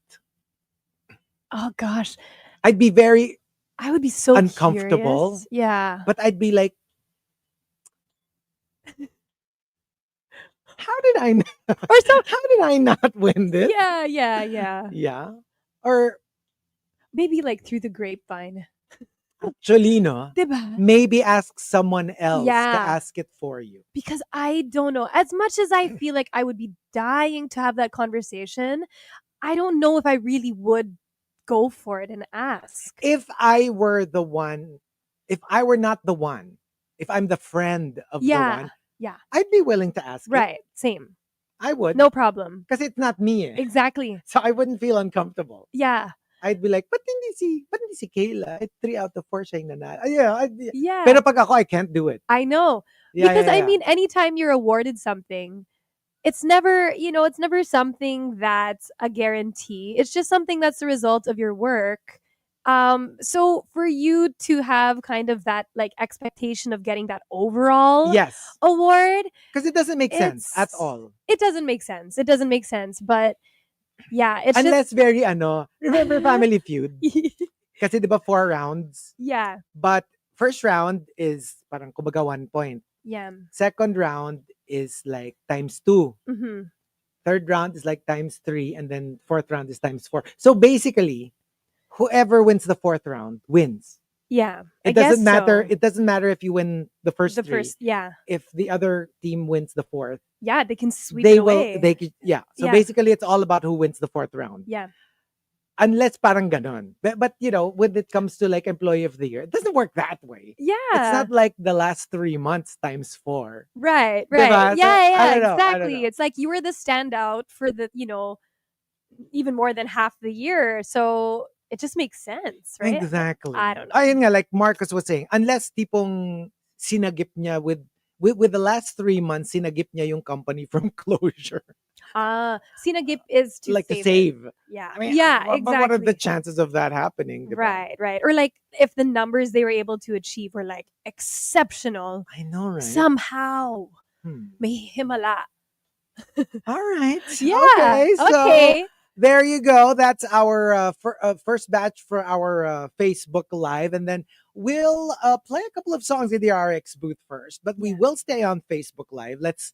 Speaker 3: Oh gosh.
Speaker 2: I'd be very
Speaker 3: I would be so
Speaker 2: uncomfortable.
Speaker 3: curious. Yeah.
Speaker 2: But I'd be like, how did I
Speaker 3: Or so
Speaker 2: how did I not win this?
Speaker 3: yeah.
Speaker 2: Yeah. Or
Speaker 3: Maybe like through the grapevine.
Speaker 2: actually, no.
Speaker 3: Diba?
Speaker 2: Maybe ask someone else to
Speaker 3: Yeah.
Speaker 2: ask it for you.
Speaker 3: Because I don't know. As much as I feel like I would be dying to have that conversation, I don't know if I really would go for it and ask.
Speaker 2: If I were the one, if I were not the one, if I'm the friend of the one,
Speaker 3: Yeah.
Speaker 2: I'd be willing to ask it.
Speaker 3: Right. Same.
Speaker 2: I would.
Speaker 3: No problem.
Speaker 2: Because it's not me.
Speaker 3: Exactly.
Speaker 2: So I wouldn't feel uncomfortable.
Speaker 3: Yeah.
Speaker 2: I'd be like, ba't hindi si Kayla? 3 out of 4 siya yung nanalo. Yeah.
Speaker 3: Yeah.
Speaker 2: Pero pag ako, I can't do it.
Speaker 3: I know.
Speaker 2: Yeah,
Speaker 3: Because
Speaker 2: yeah,
Speaker 3: I
Speaker 2: yeah.
Speaker 3: mean, anytime you're awarded something, it's never, it's never something that's a guarantee. It's just something that's the result of your work. So for you to have kind of that like expectation of getting that overall
Speaker 2: Yes.
Speaker 3: award,
Speaker 2: Because it doesn't make sense at all.
Speaker 3: it doesn't make sense. It doesn't make sense. But yeah, it's
Speaker 2: Unless very remember Family Feud?
Speaker 3: just
Speaker 2: Kasi di ba 4 rounds?
Speaker 3: yeah.
Speaker 2: But first round is parang kumbaga 1 point.
Speaker 3: Yeah.
Speaker 2: Second round is like times 2.
Speaker 3: Mm-hmm.
Speaker 2: Third round is like times 3. And then fourth round is times 4. So basically, whoever wins the fourth round wins.
Speaker 3: Yeah.
Speaker 2: It
Speaker 3: I
Speaker 2: doesn't
Speaker 3: guess
Speaker 2: matter.
Speaker 3: so.
Speaker 2: It doesn't matter if you win the first
Speaker 3: The
Speaker 2: 3.
Speaker 3: first, yeah.
Speaker 2: If the other team wins the fourth,
Speaker 3: Yeah, they can sweep
Speaker 2: they
Speaker 3: it away.
Speaker 2: yeah. So
Speaker 3: Yeah.
Speaker 2: basically, it's all about who wins the fourth round.
Speaker 3: Yeah.
Speaker 2: Unless parang ganon. But when it comes to like employee of the year, it doesn't work that way.
Speaker 3: Yeah.
Speaker 2: It's not like the last 3 months times 4.
Speaker 3: Right.
Speaker 2: Diba? So,
Speaker 3: Yeah,
Speaker 2: I don't know.
Speaker 3: exactly. It's like you were the standout for the, even more than half the year. So it just makes sense, right?
Speaker 2: Exactly.
Speaker 3: I don't know.
Speaker 2: Ayun nga, like Marcus was saying, unless tipong sinagip niya with the last 3 months, sinagip niya yung company from closure.
Speaker 3: Sinagip is to
Speaker 2: like
Speaker 3: save
Speaker 2: to
Speaker 3: it.
Speaker 2: save.
Speaker 3: Yeah.
Speaker 2: I mean,
Speaker 3: yeah,
Speaker 2: but
Speaker 3: exactly.
Speaker 2: what are the chances of that happening? Diba?
Speaker 3: Right. Or like if the numbers they were able to achieve were like exceptional,
Speaker 2: I know, right?
Speaker 3: somehow may himala.
Speaker 2: All right.
Speaker 3: Yeah.
Speaker 2: Okay. So
Speaker 3: Okay.
Speaker 2: there you go. That's our first batch for our Facebook Live. And then we'll play a couple of songs in the RX booth first. But we will stay on Facebook Live. Let's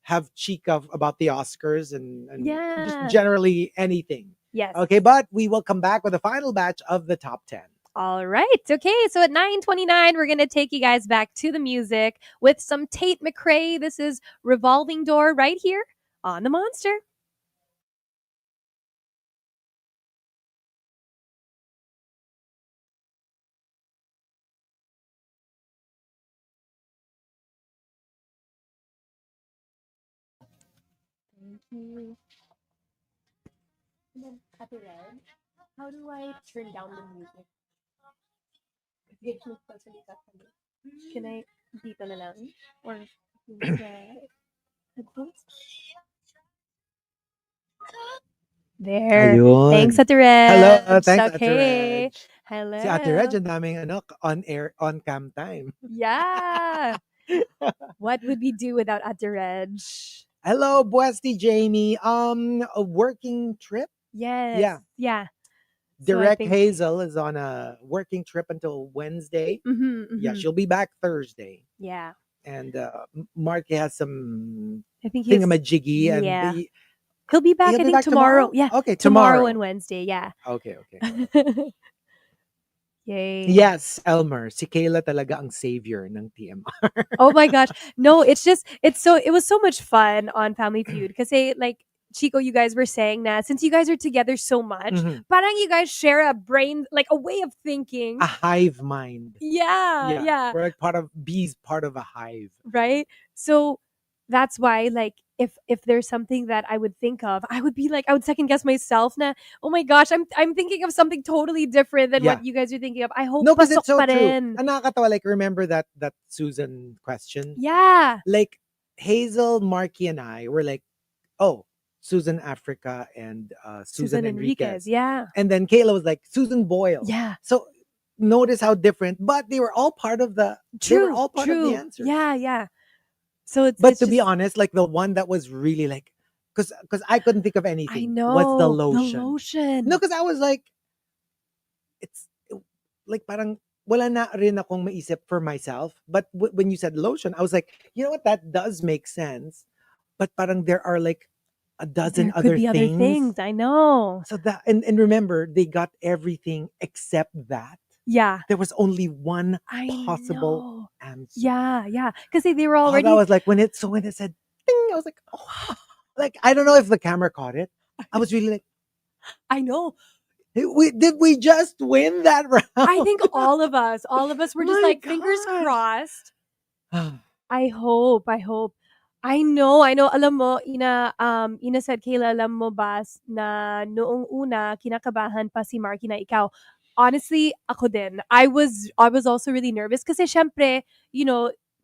Speaker 2: have Chico about the Oscars and
Speaker 3: Yeah.
Speaker 2: just generally anything.
Speaker 3: Yes.
Speaker 2: Okay. But we will come back with a final batch of the top 10.
Speaker 3: All right. Okay. So at 9:29, we're going to take you guys back to the music with some Tate McRae. This is Revolving Door right here on the Monster. Thank you. And then at the end, how do I turn down the music? Can I dito na lang? Or sa headphones? There.
Speaker 2: Ayun.
Speaker 3: Thanks, Ate Reg.
Speaker 2: Hello. Thanks, Ate
Speaker 3: Okay.
Speaker 2: Reg.
Speaker 3: Hello.
Speaker 2: Si Ate Reg, ang daming on cam time.
Speaker 3: Yeah. What would we do without Ate Reg?
Speaker 2: Hello, Buesti Jamie. A working trip?
Speaker 3: Yes. Yeah.
Speaker 2: Direct Hazel is on a working trip until Wednesday. Yeah, she'll be back Thursday.
Speaker 3: Yeah.
Speaker 2: And Marky has some
Speaker 3: I think
Speaker 2: thingamajiggy.
Speaker 3: Yeah.
Speaker 2: And
Speaker 3: he'll be back, I think, tomorrow. Yeah.
Speaker 2: Okay,
Speaker 3: tomorrow and Wednesday. Yeah.
Speaker 2: Okay.
Speaker 3: Yay.
Speaker 2: Yes, Elmer. Si Kayla talaga ang savior ng TMR.
Speaker 3: Oh my gosh. No, it was so much fun on Family Feud because like Chico, you guys were saying that since you guys are together so much, parang you guys share a brain, like a way of thinking.
Speaker 2: A hive mind.
Speaker 3: Yeah.
Speaker 2: We're like part of a hive.
Speaker 3: Right? So that's why, like, if there's something that I would think of, I would be like, I would second guess myself na, oh my gosh, I'm thinking of something totally different than
Speaker 2: Yeah.
Speaker 3: what you guys are thinking of. I hope
Speaker 2: No, because
Speaker 3: pasok
Speaker 2: it's so
Speaker 3: pa
Speaker 2: true.
Speaker 3: rin.
Speaker 2: Ang nakakatawa, like, remember that Susan question?
Speaker 3: Yeah.
Speaker 2: Like, Hazel, Marky, and I were like, oh, Susan Africa and Susan Enriquez.
Speaker 3: Yeah.
Speaker 2: And then Kayla was like, Susan Boyle.
Speaker 3: Yeah.
Speaker 2: So notice how different, but they were all part of the
Speaker 3: True.
Speaker 2: of the answer.
Speaker 3: Yeah, yeah. So it's
Speaker 2: But
Speaker 3: it's
Speaker 2: to be
Speaker 3: just-
Speaker 2: honest, like the one that was really like, because I couldn't think of anything.
Speaker 3: I know.
Speaker 2: Was the lotion.
Speaker 3: The lotion.
Speaker 2: No, because I was like, it's like parang wala na rin akong maisip for myself. But when you said lotion, I was like, you know what? That does make sense. But parang there are like a dozen
Speaker 3: there could be other things. I know.
Speaker 2: So that and remember, they got everything except that.
Speaker 3: Yeah.
Speaker 2: There was only one
Speaker 3: I
Speaker 2: possible
Speaker 3: know.
Speaker 2: answer.
Speaker 3: Yeah, yeah. Because they were
Speaker 2: Oh,
Speaker 3: already.
Speaker 2: that was like when it said ding, I was like, oh, like I don't know if the camera caught it. I was really like,
Speaker 3: I know.
Speaker 2: did we just win that round?
Speaker 3: I think all of us were just
Speaker 2: My
Speaker 3: like fingers
Speaker 2: gosh.
Speaker 3: crossed. I hope. I know. Alam mo, Ina said, Kayla, alam mo ba na noong una, kinakabahan pa si Marky na ikaw. Honestly, ako din. I was also really nervous kasi syempre,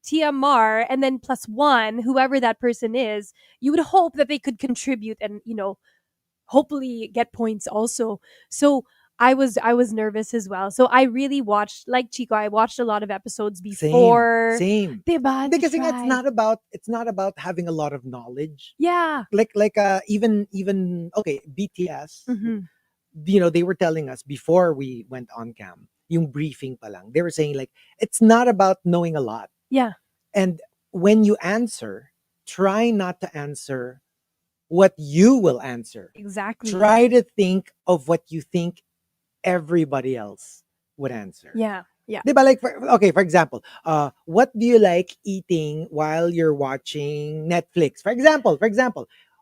Speaker 3: TMR and then +1, whoever that person is, you would hope that they could contribute and, hopefully get points also. So I was nervous as well. So I really watched, like Chico, I watched a lot of episodes before.
Speaker 2: Same.
Speaker 3: Diba?
Speaker 2: Because
Speaker 3: To
Speaker 2: it's
Speaker 3: try.
Speaker 2: not about having a lot of knowledge.
Speaker 3: Yeah.
Speaker 2: Like even okay, BTS,
Speaker 3: Mhm.
Speaker 2: they were telling us before we went on cam, yung briefing pa lang. They were saying like it's not about knowing a lot.
Speaker 3: Yeah.
Speaker 2: And when you answer, try not to answer what you will answer.
Speaker 3: Exactly.
Speaker 2: Try to think of what you think everybody else would answer.
Speaker 3: Yeah. Yeah.
Speaker 2: Diba, like for example, what do you like eating while you're watching Netflix? For example,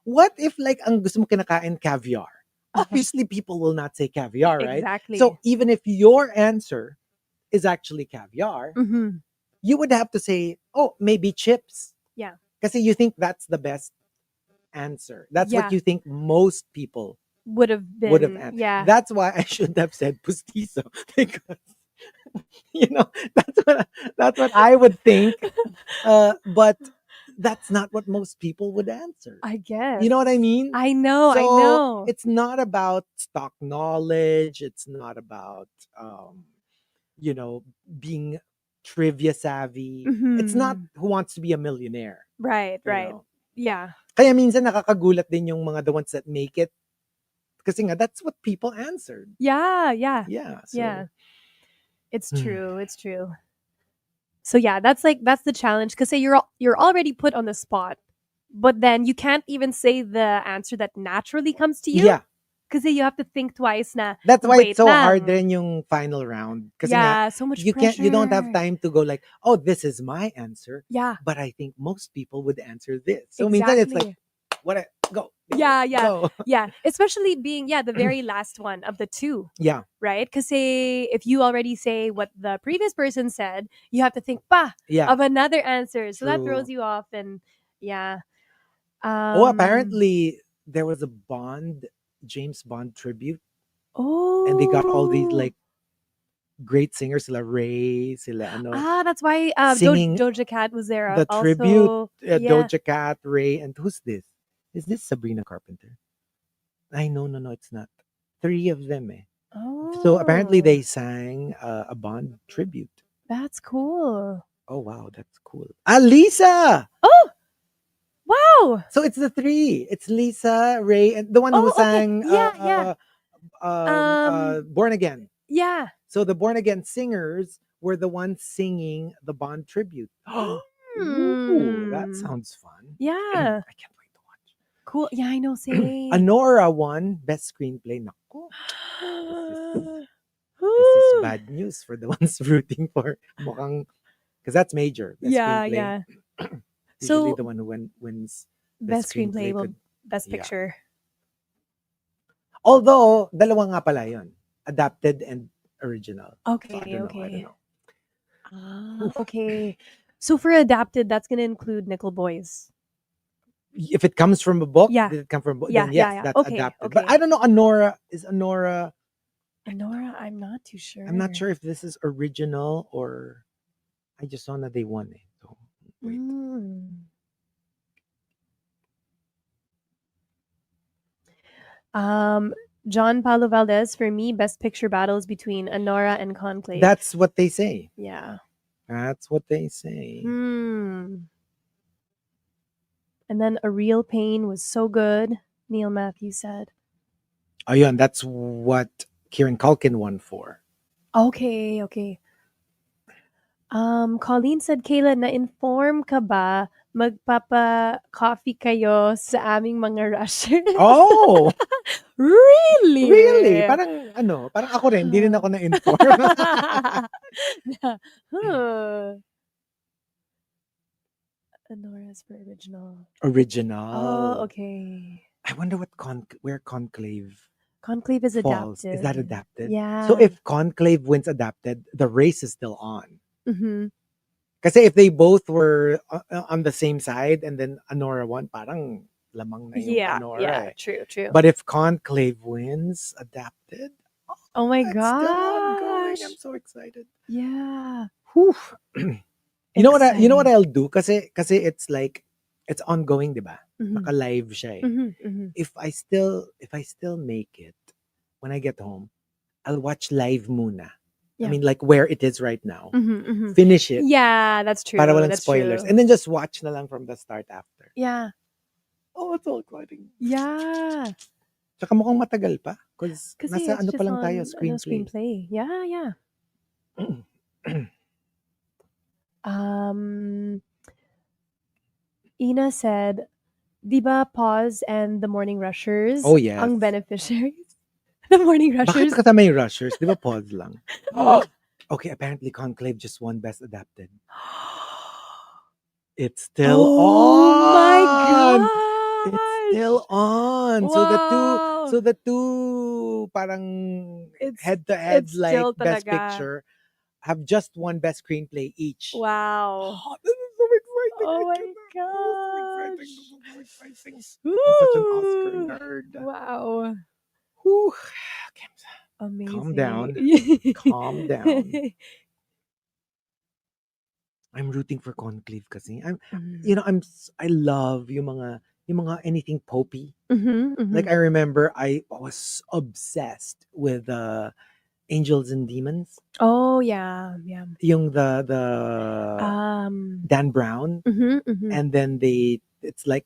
Speaker 2: what if like ang gusto mo kinakain caviar? Obviously, people will not say caviar, right?
Speaker 3: Exactly.
Speaker 2: So even if your answer is actually caviar,
Speaker 3: Mhm.
Speaker 2: you would have to say, oh, maybe chips.
Speaker 3: Yeah.
Speaker 2: Kasi you think that's the best answer. That's
Speaker 3: Yeah.
Speaker 2: what you think most people
Speaker 3: Would have been.
Speaker 2: would have answered.
Speaker 3: Yeah.
Speaker 2: That's why I shouldn't have said pustizo because that's what I would think. But that's not what most people would answer.
Speaker 3: I guess.
Speaker 2: You know what I mean?
Speaker 3: I know.
Speaker 2: So it's not about stock knowledge. It's not about being trivia savvy. It's not
Speaker 3: Mhm.
Speaker 2: who wants to be a millionaire.
Speaker 3: Right.
Speaker 2: you
Speaker 3: Right.
Speaker 2: know.
Speaker 3: Yeah.
Speaker 2: Kaya minsan nakakagulat din yung mga the ones that make it. Kasi nga, that's what people answered.
Speaker 3: Yeah. Yeah.
Speaker 2: Yeah. So,
Speaker 3: Yeah. It's true. It's true. So yeah, that's the challenge because say you're already put on the spot, but then you can't even say the answer that naturally comes to you.
Speaker 2: Yeah.
Speaker 3: Because you have to think twice na.
Speaker 2: That's why
Speaker 3: wait
Speaker 2: it's so
Speaker 3: lang.
Speaker 2: hard din yung final round. Kasi nga,
Speaker 3: Yeah, so much
Speaker 2: you don't have
Speaker 3: pressure.
Speaker 2: time to go like, oh, this is my answer.
Speaker 3: Yeah.
Speaker 2: But I think most people would answer this. So minsan it's like, go.
Speaker 3: Yeah, yeah.
Speaker 2: Go.
Speaker 3: Yeah. Especially being, the very last one of the two.
Speaker 2: Yeah.
Speaker 3: Right? Because if you already say what the previous person said, you have to think of another answer. So that throws
Speaker 2: True.
Speaker 3: you off and yeah.
Speaker 2: Apparently there was a James Bond tribute.
Speaker 3: Oh.
Speaker 2: And they got all these like great singers, sila Ray, sila ano.
Speaker 3: That's why
Speaker 2: singing
Speaker 3: Doja Cat was there.
Speaker 2: the
Speaker 3: also.
Speaker 2: tribute,
Speaker 3: Yeah.
Speaker 2: Doja Cat, Ray, and who's this? Is this Sabrina Carpenter? I no, it's not. 3 of them eh.
Speaker 3: Oh.
Speaker 2: So apparently they sang a Bond tribute.
Speaker 3: That's cool.
Speaker 2: Oh wow, that's cool. Lisa!
Speaker 3: Oh! Wow!
Speaker 2: So it's the 3. It's Lisa, Ray, and the one who sang Born Again.
Speaker 3: Yeah.
Speaker 2: So the Born Again singers were the ones singing the Bond tribute. Ooh, that sounds fun.
Speaker 3: Yeah.
Speaker 2: I can't wait to watch.
Speaker 3: Cool. Yeah, I know. Same.
Speaker 2: Honora won Best Screenplay. Naku. This is bad news for the ones rooting for mukhang, because that's major. Best Screenplay.
Speaker 3: Yeah.
Speaker 2: Usually
Speaker 3: So
Speaker 2: the one who wins
Speaker 3: Best Screenplay will
Speaker 2: could-
Speaker 3: Best
Speaker 2: yeah.
Speaker 3: Picture.
Speaker 2: Although, dalawa nga pala yun. Adapted and original.
Speaker 3: Okay,
Speaker 2: So, I don't
Speaker 3: okay.
Speaker 2: know.
Speaker 3: Okay. So for adapted, that's gonna include Nickel Boys.
Speaker 2: if it comes from a book,
Speaker 3: Yeah.
Speaker 2: did it come from a book?
Speaker 3: Yeah,
Speaker 2: Then
Speaker 3: yeah,
Speaker 2: yes,
Speaker 3: yeah.
Speaker 2: that's
Speaker 3: Okay,
Speaker 2: adapted. But
Speaker 3: okay.
Speaker 2: I don't know. Anora.
Speaker 3: Nora, I'm not too sure.
Speaker 2: I'm not sure if this is original or I just saw that they won it. So wait.
Speaker 3: Mm. John Paulo Valdez, for me, best picture battles between Anora and Conclave.
Speaker 2: That's what they say.
Speaker 3: yeah.
Speaker 2: That's what they say.
Speaker 3: Hmm. And then A Real Pain was so good, Neil Matthews said.
Speaker 2: Oh, yeah, and that's what Kieran Culkin won for.
Speaker 3: Okay, okay. Colleen said, Kayla, na-inform ka ba magpapa-coffee kayo sa aming mga rushers?
Speaker 2: Oh,
Speaker 3: Really?
Speaker 2: really? Parang ako rin, hindi rin ako na-inform.
Speaker 3: Huh. Anora's for original.
Speaker 2: Original.
Speaker 3: Oh, okay.
Speaker 2: I wonder where Conclave
Speaker 3: Conclave is
Speaker 2: falls.
Speaker 3: adapted.
Speaker 2: Is that adapted?
Speaker 3: Yeah.
Speaker 2: So if Conclave wins adapted, the race is still on.
Speaker 3: Mhm.
Speaker 2: Kasi if they both were on the same side and then Anora won, parang lamang na yung
Speaker 3: Yeah,
Speaker 2: Anora
Speaker 3: yeah,
Speaker 2: eh.
Speaker 3: true, true.
Speaker 2: But if Conclave wins adapted,
Speaker 3: oh my
Speaker 2: it's
Speaker 3: gosh.
Speaker 2: still ongoing. I'm so excited.
Speaker 3: Yeah.
Speaker 2: Whew. You know what
Speaker 3: Exciting.
Speaker 2: I'll do? Kasi it's like it's ongoing, 'di ba?
Speaker 3: Mhm.
Speaker 2: Naka-live siya eh.
Speaker 3: Mhm, mhm.
Speaker 2: If I still make it when I get home, I'll watch live muna.
Speaker 3: Yeah.
Speaker 2: I mean like where it is right now.
Speaker 3: Mhm, mhm.
Speaker 2: Finish it
Speaker 3: Yeah, that's true.
Speaker 2: para walang
Speaker 3: That's
Speaker 2: spoilers.
Speaker 3: true.
Speaker 2: And then just watch na lang from the start after.
Speaker 3: Yeah.
Speaker 2: Oh, it's so exciting.
Speaker 3: Yeah.
Speaker 2: Tsaka mukhang matagal pa. Because
Speaker 3: Kasi
Speaker 2: nasa
Speaker 3: it's
Speaker 2: ano
Speaker 3: just
Speaker 2: pa lang
Speaker 3: on
Speaker 2: tayo, screenplay.
Speaker 3: screenplay. Yeah, yeah. Ina said, di ba Pause and the Morning Rushers
Speaker 2: Oh, yes.
Speaker 3: ang beneficiaries? The Morning
Speaker 2: Bakit
Speaker 3: Rushers?
Speaker 2: kasama yung Rushers? Di ba pause lang? Okay, apparently Conclave just won Best Adapted. It's still
Speaker 3: oh my
Speaker 2: on!
Speaker 3: gosh!
Speaker 2: It's still on.
Speaker 3: Wow.
Speaker 2: So the two parang
Speaker 3: It's-
Speaker 2: head to head
Speaker 3: it's
Speaker 2: like
Speaker 3: still
Speaker 2: Best
Speaker 3: talaga.
Speaker 2: Picture have just won Best Screenplay each.
Speaker 3: Wow.
Speaker 2: Oh, this is so exciting.
Speaker 3: Oh
Speaker 2: I
Speaker 3: my
Speaker 2: cannot-
Speaker 3: gosh.
Speaker 2: This is so exciting. I'm such an Oscar
Speaker 3: Woo.
Speaker 2: nerd.
Speaker 3: Wow.
Speaker 2: Whew. Okay,
Speaker 3: Amazing.
Speaker 2: Calm down. Calm down. I'm rooting for Conclave kasi. I love yung mga anything popey. Like I remember I was obsessed with Angels and Demons.
Speaker 3: oh yeah, yeah.
Speaker 2: Yung the Dan Brown. And then it's like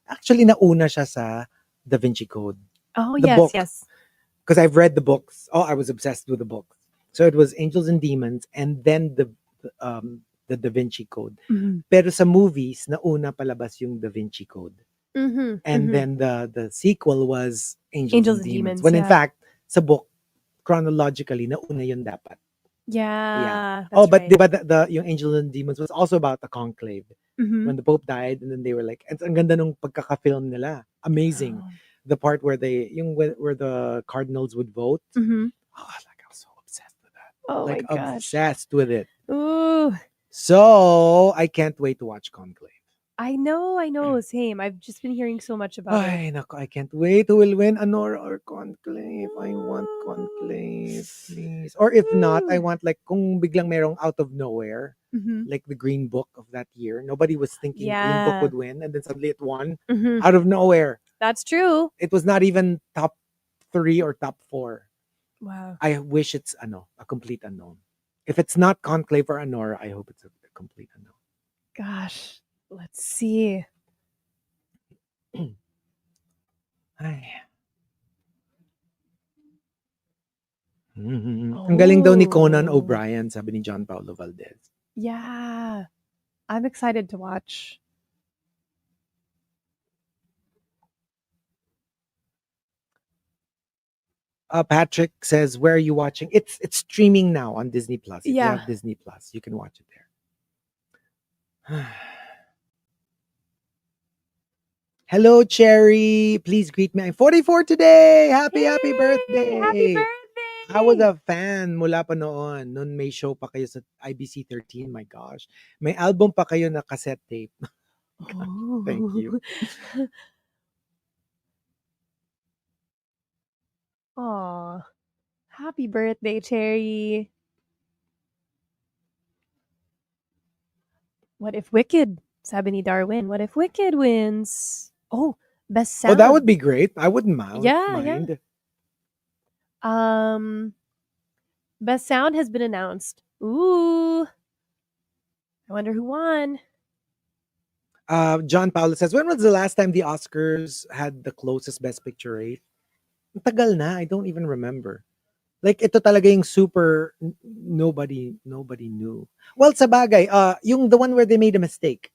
Speaker 2: actually nauna siya sa Da Vinci Code.
Speaker 3: Oh
Speaker 2: the
Speaker 3: yes,
Speaker 2: book.
Speaker 3: yes.
Speaker 2: Because I've read the books. Oh, I was obsessed with the books. So it was Angels and Demons and then the Da Vinci Code. Pero sa movies, nauna palabas yung Da Vinci Code. And then the sequel was Angels and Demons. When in
Speaker 3: yeah.
Speaker 2: fact, sa book, chronologically, nauna yun dapat.
Speaker 3: Yeah. That's
Speaker 2: Oh, but
Speaker 3: right.
Speaker 2: diba yung Angels and Demons was also about the conclave. When the Pope died, and then they were like, ang ganda nung pagkaka-film nila. Amazing.
Speaker 3: Oh.
Speaker 2: The part where where the cardinals would vote.
Speaker 3: Mhm.
Speaker 2: Oh, like I was so obsessed with that.
Speaker 3: Oh
Speaker 2: Like
Speaker 3: my gosh.
Speaker 2: obsessed with it.
Speaker 3: Ooh.
Speaker 2: So I can't wait to watch Conclave.
Speaker 3: I know, same. I've just been hearing so much about it.
Speaker 2: Ay, nako, I can't wait. Who will win, Anora or Conclave? I want Conclave, please. Or if not, I want like kung biglang merong out of nowhere, like the Green Book of that year. Nobody was thinking Green Book
Speaker 3: Yeah.
Speaker 2: would win, and then suddenly it won
Speaker 3: Mhm.
Speaker 2: out of nowhere.
Speaker 3: That's true.
Speaker 2: It was not even top 3 or top 4.
Speaker 3: Wow.
Speaker 2: I wish it's a complete unknown. If it's not Conclave or Anora, I hope it's a complete unknown.
Speaker 3: Gosh. Let's see.
Speaker 2: Ay. Ang galing daw ni Conan
Speaker 3: Oh.
Speaker 2: O'Brien, sabi ni John Paulo Valdez.
Speaker 3: Yeah. I'm excited to watch.
Speaker 2: Patrick says, "Where are you watching?" It's streaming now on Disney Plus. If you
Speaker 3: Yeah.
Speaker 2: have Disney Plus, you can watch it there. Hello, Cherry. Please greet me. I'm 44 today. Happy birthday.
Speaker 3: Happy birthday.
Speaker 2: I was a fan mula pa noon. Noon may show pa kayo sa IBC 13. My gosh. May album pa kayo na cassette tape. Thank you.
Speaker 3: Aw. Happy birthday, Cherry. What if Wicked? Sabi ni Darwin, what if Wicked wins? Oh, best
Speaker 2: Oh,
Speaker 3: sound.
Speaker 2: that would be great. I wouldn't mind.
Speaker 3: Yeah. Best sound has been announced. Ooh. I wonder who won.
Speaker 2: John Paulo says, when was the last time the Oscars had the closest Best Picture rate? Ang tagal na. I don't even remember. Like, ito talaga yung super, nobody knew. Well, sa bagay, yung the one where they made a mistake.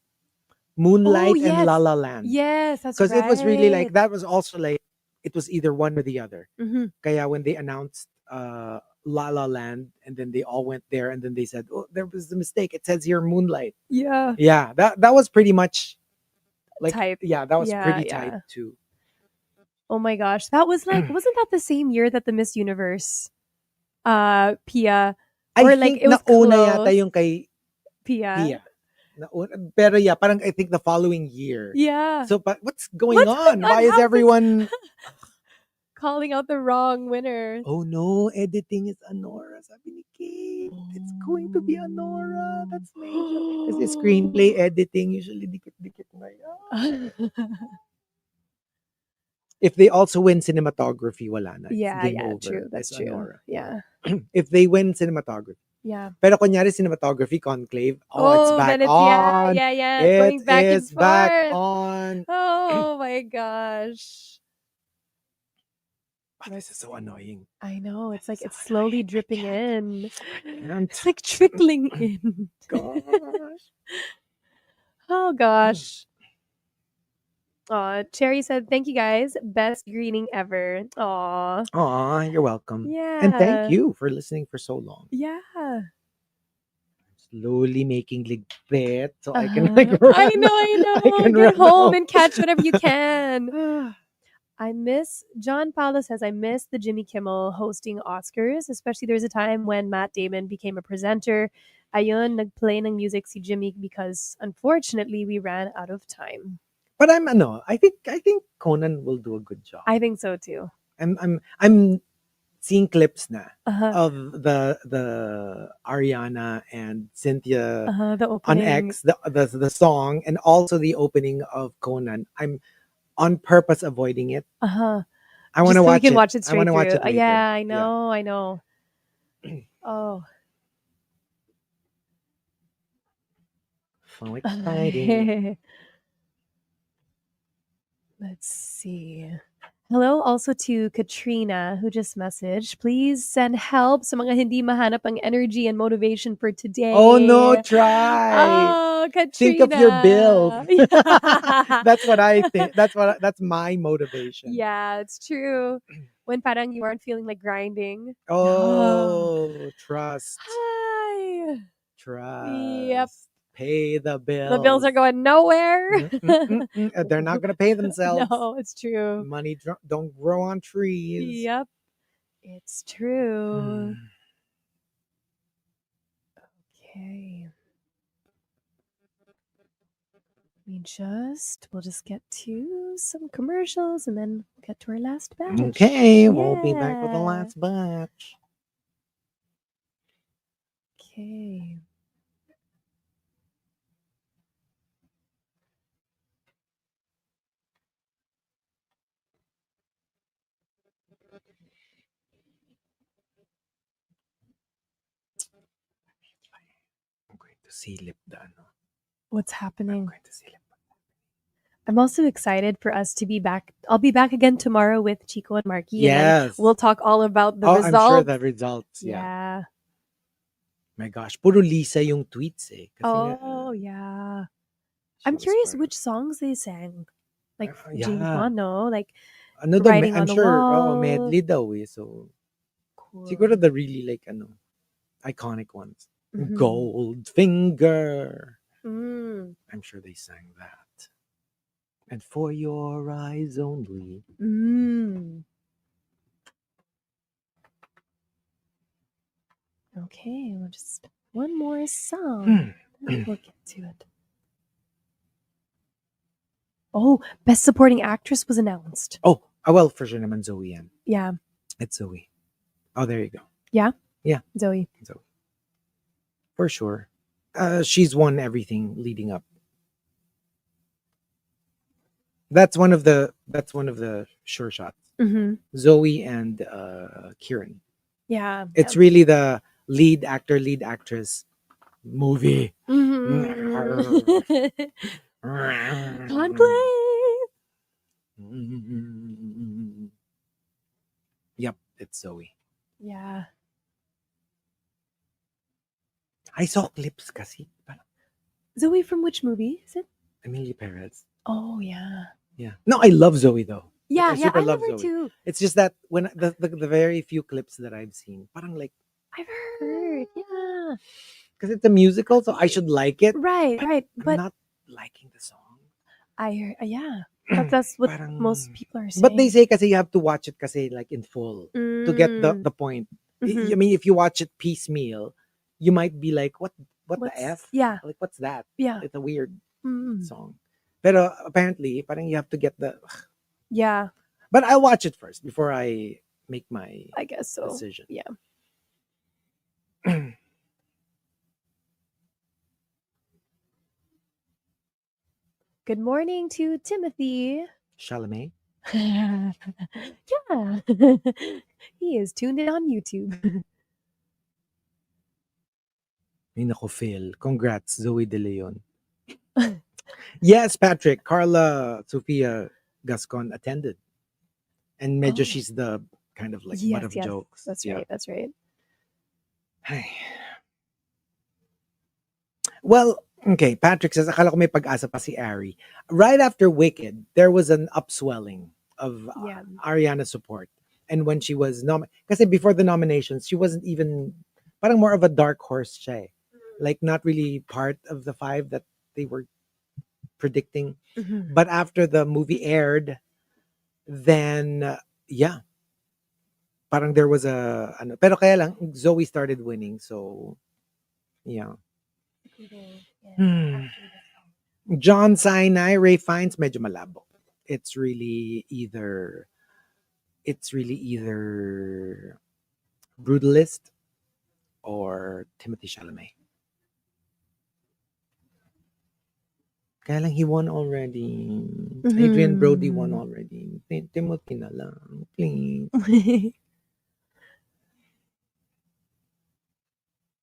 Speaker 2: Moonlight and
Speaker 3: yes.
Speaker 2: La La Land.
Speaker 3: Yes, that's
Speaker 2: Because
Speaker 3: right.
Speaker 2: it was really like, that was also like, it was either one or the other.
Speaker 3: Mhm.
Speaker 2: Kaya when they announced La La Land, and then they all went there, and then they said, oh, there was a mistake. It says here Moonlight.
Speaker 3: Yeah.
Speaker 2: Yeah, that was pretty much like,
Speaker 3: Type.
Speaker 2: yeah, that was
Speaker 3: Yeah,
Speaker 2: pretty
Speaker 3: yeah.
Speaker 2: tight too.
Speaker 3: Oh my gosh. That was like, wasn't that the same year that the Miss Universe Pia,
Speaker 2: I
Speaker 3: or like
Speaker 2: think
Speaker 3: it was
Speaker 2: nauna
Speaker 3: close.
Speaker 2: yata yung kay
Speaker 3: Pia.
Speaker 2: Pia. Pero yeah, parang I think the following year.
Speaker 3: Yeah.
Speaker 2: So, but what's going on? Why is
Speaker 3: How's this
Speaker 2: everyone
Speaker 3: calling out the wrong winner?
Speaker 2: Oh no, editing is Anora, sabi ni Kate. It's going to be Anora. That's major. Kasi screenplay editing, usually dikit-dikit na yan. If they also win cinematography, wala na. It's game over.
Speaker 3: True. That's
Speaker 2: It's
Speaker 3: true.
Speaker 2: Anora.
Speaker 3: Yeah.
Speaker 2: If they win cinematography.
Speaker 3: Yeah.
Speaker 2: Pero kunyari cinematography, Conclave, it's back
Speaker 3: then it's,
Speaker 2: on.
Speaker 3: Yeah.
Speaker 2: It
Speaker 3: Going back and
Speaker 2: is back
Speaker 3: forth.
Speaker 2: on.
Speaker 3: Oh my gosh.
Speaker 2: Oh, this is so annoying.
Speaker 3: I know. It's like it's slowly dripping in.
Speaker 2: And
Speaker 3: It's like trickling in.
Speaker 2: gosh.
Speaker 3: Oh gosh. Aw, Cherry said, thank you guys. Best greeting ever. Aw.
Speaker 2: Aw, you're welcome.
Speaker 3: Yeah.
Speaker 2: And thank you for listening for so long.
Speaker 3: Yeah.
Speaker 2: Slowly making ligpit so I can like run.
Speaker 3: I know.
Speaker 2: I can
Speaker 3: Get
Speaker 2: run
Speaker 3: home
Speaker 2: home.
Speaker 3: and catch whatever you can. John Paolo says, I miss the Jimmy Kimmel hosting Oscars, especially there was a time when Matt Damon became a presenter. Ayun, nagplay ng music si Jimmy because unfortunately we ran out of time.
Speaker 2: But I think Conan will do a good job.
Speaker 3: I think so too.
Speaker 2: I'm seeing clips na
Speaker 3: Uh-huh.
Speaker 2: of the Ariana and Cynthia
Speaker 3: The opening.
Speaker 2: on X, the song, and also the opening of Conan. I'm on purpose avoiding it.
Speaker 3: Uh-huh.
Speaker 2: I want to
Speaker 3: so
Speaker 2: watch
Speaker 3: we can
Speaker 2: it.
Speaker 3: watch it
Speaker 2: I
Speaker 3: straight
Speaker 2: want to watch
Speaker 3: through.
Speaker 2: it later.
Speaker 3: Yeah, I know. Oh.
Speaker 2: So exciting.
Speaker 3: Let's see. Hello also to Katrina who just messaged. Please send help sa mga hindi mahanap ang energy and motivation for today.
Speaker 2: Oh no, try.
Speaker 3: Oh, Katrina.
Speaker 2: Think of your bills.
Speaker 3: Yeah.
Speaker 2: That's what I think. That's my motivation.
Speaker 3: Yeah, it's true. When parang you aren't feeling like grinding.
Speaker 2: Oh, trust.
Speaker 3: Hi.
Speaker 2: Trust.
Speaker 3: Yep.
Speaker 2: Pay the bills.
Speaker 3: The bills are going nowhere.
Speaker 2: They're not going to pay themselves.
Speaker 3: No, it's true.
Speaker 2: Money don't grow on trees.
Speaker 3: Yep. It's true. Okay. We'll just get to some commercials and then we'll get to our last batch.
Speaker 2: Okay, we'll be back with the last batch.
Speaker 3: Okay.
Speaker 2: I'm going to silip the ano.
Speaker 3: What's
Speaker 2: I'm
Speaker 3: happening?
Speaker 2: going to silip.
Speaker 3: I'm also excited for us to be back. I'll be back again tomorrow with Chico and Marky.
Speaker 2: Yes.
Speaker 3: And then we'll talk all about the results.
Speaker 2: I'm sure the results. Yeah. My gosh, puro Lisa yung tweets eh. Kasi
Speaker 3: Yeah. I'm curious which songs they sang. Like James Bond, no? Like Writing on the Wall.
Speaker 2: Medley daw eh. So,
Speaker 3: cool.
Speaker 2: siguro the really like iconic ones.
Speaker 3: Mhm.
Speaker 2: Goldfinger. I'm sure they sang that. And For Your Eyes Only.
Speaker 3: Okay, we'll just one more song. We'll get to it. Oh, Best Supporting Actress was announced.
Speaker 2: Oh, well, for sure naman Zoe yan.
Speaker 3: Yeah.
Speaker 2: It's Zoe. Oh, there you go.
Speaker 3: Yeah?
Speaker 2: Yeah.
Speaker 3: Zoe.
Speaker 2: Zoe. For sure. She's won everything leading up. That's one of the sure shots.
Speaker 3: Mm-hmm.
Speaker 2: Zoe and Kieran.
Speaker 3: Yeah.
Speaker 2: It's really the lead actor, lead actress movie.
Speaker 3: Mm-hmm. Conclave.
Speaker 2: Yep, it's Zoe.
Speaker 3: Yeah.
Speaker 2: I saw clips kasi. Parang
Speaker 3: Zoe from which movie is it?
Speaker 2: Emilia Perez.
Speaker 3: Oh, yeah.
Speaker 2: Yeah. No, I love Zoe though.
Speaker 3: Yeah,
Speaker 2: I super
Speaker 3: I love
Speaker 2: love
Speaker 3: her
Speaker 2: Zoe.
Speaker 3: too.
Speaker 2: It's just that when the very few clips that I've seen, parang like,
Speaker 3: I've heard. Yeah.
Speaker 2: because it's a musical, so I should like it.
Speaker 3: Right, right.
Speaker 2: I'm
Speaker 3: But
Speaker 2: not liking the song.
Speaker 3: I heard, yeah. That's what
Speaker 2: Parang-
Speaker 3: most people are saying.
Speaker 2: But they say kasi you have to watch it kasi like in full to get the point.
Speaker 3: Mhm.
Speaker 2: I mean, if you watch it piecemeal, you might be like, what the
Speaker 3: What's-
Speaker 2: F?
Speaker 3: Yeah.
Speaker 2: Like, what's that?
Speaker 3: Yeah.
Speaker 2: It's a weird
Speaker 3: Mm.
Speaker 2: song. Pero apparently, parang you have to get the...
Speaker 3: Yeah,
Speaker 2: But I'll watch it first before I make my
Speaker 3: I guess so.
Speaker 2: decision.
Speaker 3: Yeah. Good morning to Timothy.
Speaker 2: Chalamet?
Speaker 3: Yeah. He is tuned in on YouTube.
Speaker 2: Ay, nako, Phil. Congrats, Zoe De Leon. Yes, Patrick. Carla Sofia Gascon attended. And medyo
Speaker 3: Oh.
Speaker 2: she's the kind of like butt
Speaker 3: Yes,
Speaker 2: of
Speaker 3: yes.
Speaker 2: jokes.
Speaker 3: That's
Speaker 2: Yeah.
Speaker 3: right. That's right.
Speaker 2: Ay. Well, okay. Patrick says, akala ko may pag-asa pa si Ari. Right after Wicked, there was an upswelling of
Speaker 3: Yeah.
Speaker 2: Ariana's support. And when she was kasi before the nominations, she wasn't even, parang more of a dark horse siya eh. Like not really part of the 5 that they were predicting.
Speaker 3: Mhm.
Speaker 2: But after the movie aired, then yeah, parang there was a ano. Pero kaya lang Zoe started winning, so yeah. John Sinai, Ray Fiennes, medyo malabo. It's really either Brutalist or Timothy Chalamet. Kaya lang he won already. Adrian Brody won already. Timothy na lang, please.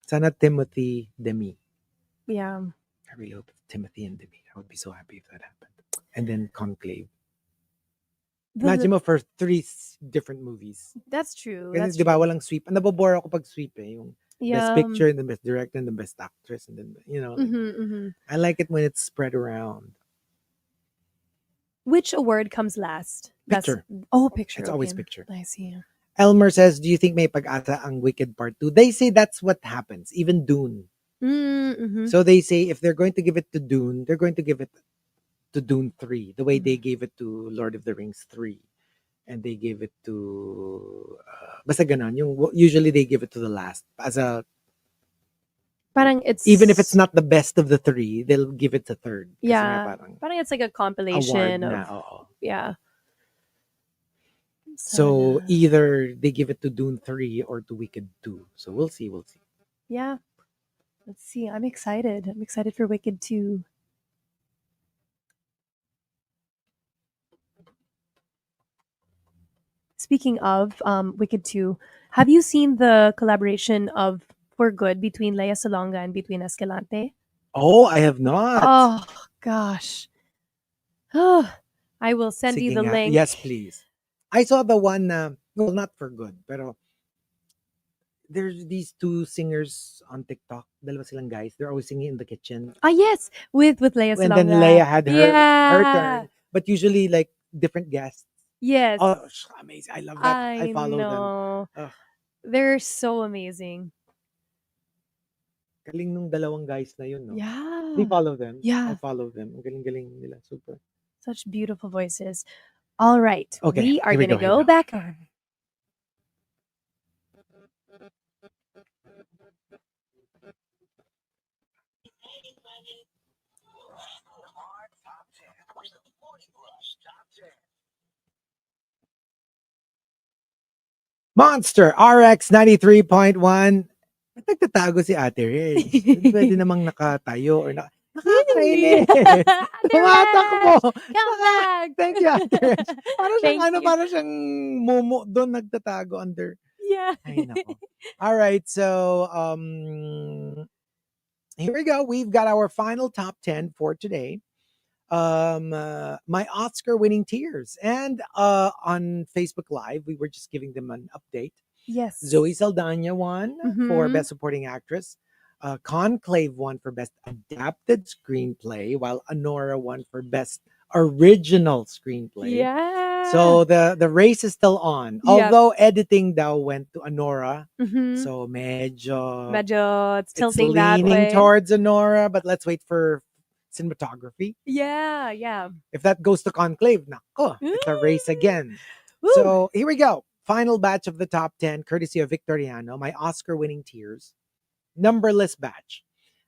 Speaker 2: Sana Timothy Demi.
Speaker 3: Yeah.
Speaker 2: I really hope it's Timothy and Demi. I would be so happy if that happened. And then Conclave. Imagine mo for 3 different movies.
Speaker 3: That's true.
Speaker 2: Kasi
Speaker 3: That's
Speaker 2: di ba
Speaker 3: true.
Speaker 2: walang sweep. Nabobore ako pag sweep eh. Yung best
Speaker 3: Yeah.
Speaker 2: picture and the best director and the best actress and then, you know. I like it when it's spread around.
Speaker 3: Which award comes last?
Speaker 2: Picture.
Speaker 3: Picture.
Speaker 2: It's always
Speaker 3: okay.
Speaker 2: picture.
Speaker 3: I see.
Speaker 2: Elmer says, do you think may pag-asa ang Wicked Part 2? They say that's what happens. Even Dune.
Speaker 3: Mm-hmm.
Speaker 2: So they say if they're going to give it to Dune, they're going to give it to Dune 3. The way they gave it to Lord of the Rings 3. And they gave it to... basta ganon. Usually they give it to the last. As a...
Speaker 3: Parang it's...
Speaker 2: Even if it's not the best of the 3, they'll give it to third. Kasi
Speaker 3: Yeah.
Speaker 2: nga parang
Speaker 3: Parang it's like a compilation
Speaker 2: award
Speaker 3: of...
Speaker 2: na, oo.
Speaker 3: Yeah.
Speaker 2: So either they give it to Dune 3 or to Wicked 2. So we'll see.
Speaker 3: Yeah. Let's see. I'm excited. I'm excited for Wicked 2. Speaking of Wicked 2, have you seen the collaboration of For Good between Lea Salonga and between Escalante?
Speaker 2: Oh, I have not.
Speaker 3: Oh, gosh. Oh, I will send you
Speaker 2: Sige
Speaker 3: the
Speaker 2: nga.
Speaker 3: link.
Speaker 2: Yes, please. I saw the one well, not For Good, pero there's these 2 singers on TikTok. Dalawa silang guys. They're always singing in the kitchen.
Speaker 3: Ah, yes. With Lea Salonga.
Speaker 2: And then Leia had her
Speaker 3: Yeah.
Speaker 2: turn. But usually like different guests.
Speaker 3: Yes.
Speaker 2: Oh, amazing. I love that. I follow
Speaker 3: know.
Speaker 2: them. Ugh.
Speaker 3: They're so amazing.
Speaker 2: Galing nung dalawang guys na yun, no?
Speaker 3: Yeah.
Speaker 2: Do you follow them?
Speaker 3: Yeah.
Speaker 2: I follow them. Ang galing-galing nila. Super.
Speaker 3: Such beautiful voices. All right.
Speaker 2: Okay,
Speaker 3: We are
Speaker 2: here we
Speaker 3: going to
Speaker 2: go, here we
Speaker 3: go
Speaker 2: go.
Speaker 3: back on.
Speaker 2: Monster RX93.1. Ba't nagtatago si Ate Reg? Pwede namang nakatayo or
Speaker 3: Really?
Speaker 2: nakakainis.
Speaker 3: Ate
Speaker 2: Tumatakbo.
Speaker 3: Reg, come back.
Speaker 2: Thank you, Ate Reg. Para siyang
Speaker 3: Thank you.
Speaker 2: para siyang mumu doon nagtatago under.
Speaker 3: Yeah.
Speaker 2: Ay, nako. All right, so here we go. We've got our final top 10 for today. My Oscar winning tears. And on Facebook Live, we were just giving them an update.
Speaker 3: Yes.
Speaker 2: Zoe Saldana won for
Speaker 3: Mhm.
Speaker 2: Best Supporting Actress. Conclave won for Best Adapted Screenplay, while Honora won for Best Original Screenplay.
Speaker 3: Yeah.
Speaker 2: So the race is still on.
Speaker 3: Yep.
Speaker 2: Although editing daw went to Honora.
Speaker 3: Mhm.
Speaker 2: So medyo
Speaker 3: it's
Speaker 2: it's
Speaker 3: tilting that
Speaker 2: leaning
Speaker 3: way.
Speaker 2: towards Honora, but let's wait for cinematography.
Speaker 3: Yeah, yeah.
Speaker 2: If that goes to Conclave, nako, it's a race again.
Speaker 3: Woo.
Speaker 2: So here we go. Final batch of the top 10, courtesy of Victoriano, my Oscar winning tears. Numberless batch.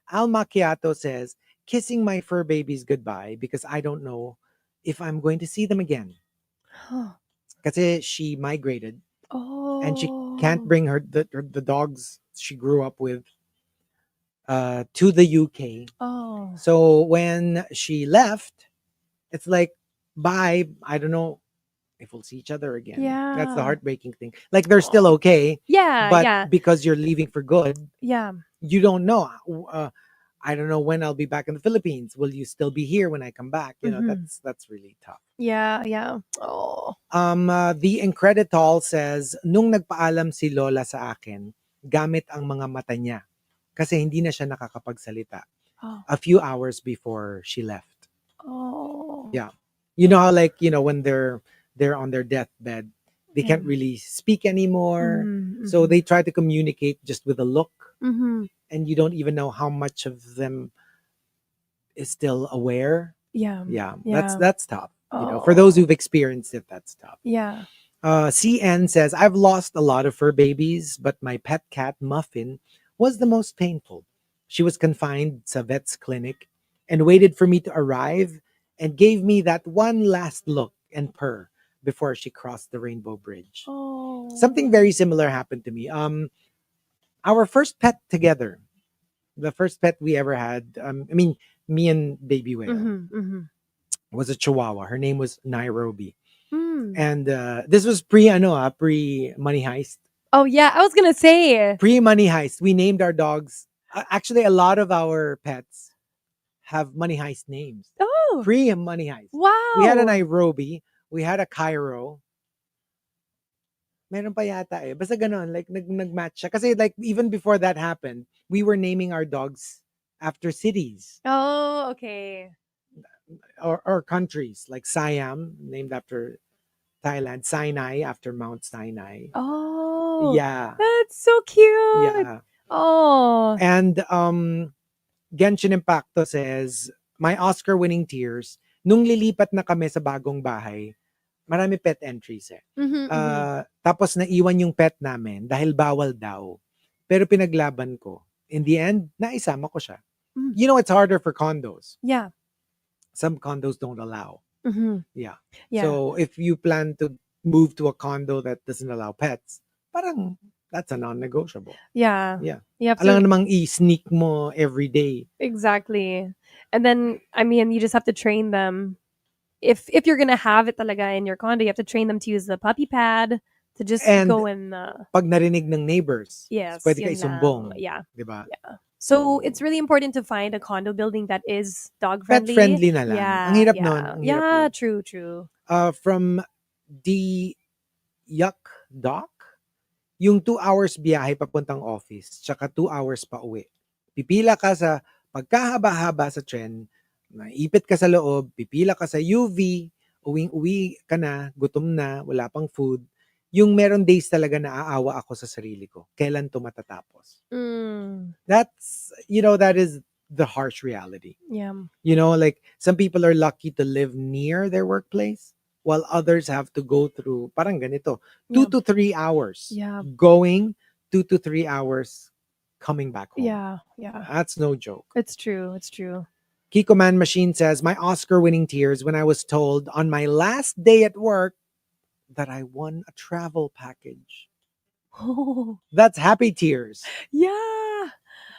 Speaker 2: Al Macchiato says, kissing my fur babies goodbye because I don't know if I'm going to see them again. Kasi she migrated and she can't
Speaker 3: Oh.
Speaker 2: bring the dogs she grew up with to the UK.
Speaker 3: Oh.
Speaker 2: So when she left, it's like, bye. I don't know if we'll see each other again. That's the
Speaker 3: Yeah.
Speaker 2: heartbreaking thing. Like they're still okay,
Speaker 3: Yeah,
Speaker 2: but
Speaker 3: yeah.
Speaker 2: because you're leaving for good,
Speaker 3: Yeah.
Speaker 2: you don't know. I don't know when I'll be back in the Philippines. Will you still be here when I come back? You know,
Speaker 3: Mhm.
Speaker 2: that's really tough.
Speaker 3: Yeah, yeah. Oh.
Speaker 2: The Incredital says, nung nagpaalam si Lola sa akin, gamit ang mga mata niya kasi hindi na siya nakakapagsalita
Speaker 3: Oh.
Speaker 2: a few hours before she left.
Speaker 3: Oh.
Speaker 2: Yeah. You know how like, when they're on their deathbed, they can't
Speaker 3: Yeah.
Speaker 2: really speak anymore.
Speaker 3: Mhm,
Speaker 2: So
Speaker 3: mhm.
Speaker 2: they try to communicate just with a look,
Speaker 3: Mhm.
Speaker 2: and you don't even know how much of them is still aware.
Speaker 3: Yeah.
Speaker 2: Yeah,
Speaker 3: Yeah.
Speaker 2: that's tough. For those
Speaker 3: Oh.
Speaker 2: who've experienced it, that's tough.
Speaker 3: Yeah.
Speaker 2: CN says, I've lost a lot of fur babies, but my pet cat, Muffin, was the most painful. She was confined to vet's clinic and waited for me to arrive and gave me that one last look and purr before she crossed the Rainbow Bridge.
Speaker 3: Oh.
Speaker 2: Something very similar happened to me. Our first pet together, the first pet we ever had, me and Baby Whale,
Speaker 3: Mhm, mhm.
Speaker 2: was a Chihuahua. Her name was Nairobi.
Speaker 3: Mm.
Speaker 2: And this was pre Money Heist.
Speaker 3: Oh yeah, I was gonna say.
Speaker 2: Pre Money Heist. We named our dogs. Actually, a lot of our pets have Money Heist names.
Speaker 3: Oh.
Speaker 2: Pre Money Heist. We had a
Speaker 3: Wow.
Speaker 2: Nairobi. We had a Cairo. Meron pa yata eh. Basta ganon. Like, nag-match siya. Kasi like, even before that happened, we were naming our dogs after cities
Speaker 3: Oh, okay.
Speaker 2: or countries. Like Siam, named after Thailand. Sinai, after Mount Sinai.
Speaker 3: Oh.
Speaker 2: Yeah.
Speaker 3: That's so cute.
Speaker 2: Yeah.
Speaker 3: Oh.
Speaker 2: And Genshin Impacto says, my Oscar-winning tears, nung lilipat na kami sa bagong bahay, marami pet entries eh.
Speaker 3: Mhm, mhm.
Speaker 2: Tapos naiwan yung pet namin dahil bawal daw. Pero pinaglaban ko. In the end, naisama ko siya.
Speaker 3: Mm.
Speaker 2: It's harder for condos.
Speaker 3: Yeah.
Speaker 2: Some condos don't allow.
Speaker 3: Mhm.
Speaker 2: Yeah.
Speaker 3: Yeah.
Speaker 2: So if you plan to move to a condo that doesn't allow pets, parang that's a non-negotiable.
Speaker 3: Yeah.
Speaker 2: Yeah.
Speaker 3: You have
Speaker 2: Alam
Speaker 3: to
Speaker 2: namang i-sneak mo every day.
Speaker 3: exactly. And then you just have to train them. If you're gonna have it talaga in your condo, you have to train them to use the puppy pad to just
Speaker 2: And
Speaker 3: go in
Speaker 2: pag narinig ng neighbors,
Speaker 3: yes,
Speaker 2: pwede ka
Speaker 3: yun lang.
Speaker 2: isumbong.
Speaker 3: Yeah.
Speaker 2: Diba?
Speaker 3: Yeah. So it's really important to find a condo building that is dog
Speaker 2: Pet
Speaker 3: friendly.
Speaker 2: friendly na lang.
Speaker 3: Yeah.
Speaker 2: Ang hirap
Speaker 3: yeah.
Speaker 2: nun. Ang hirap
Speaker 3: Yeah,
Speaker 2: nun.
Speaker 3: true, true.
Speaker 2: From the Yuck Doc, yung 2 hours biyahe papuntang office, tsaka 2 hours pa uwi. Pipila ka sa pagkahaba-haba sa tren, naipit ka sa loob, pipila ka sa UV, uwing-uwi ka na, gutom na, wala pang food. Yung meron days talaga naaawa ako sa sarili ko. Kailan to matatapos?
Speaker 3: Mm.
Speaker 2: That's, that is the harsh reality.
Speaker 3: Yeah.
Speaker 2: Like some people are lucky to live near their workplace while others have to go through parang ganito, 2 to 3 hours
Speaker 3: Yeah.
Speaker 2: going, 2 to 3 hours coming back home.
Speaker 3: Yeah. Yeah.
Speaker 2: That's no joke.
Speaker 3: It's true. It's true.
Speaker 2: Kiko Man Machine says, my Oscar-winning tears when I was told on my last day at work that I won a travel package.
Speaker 3: Oh,
Speaker 2: That's happy tears.
Speaker 3: yeah.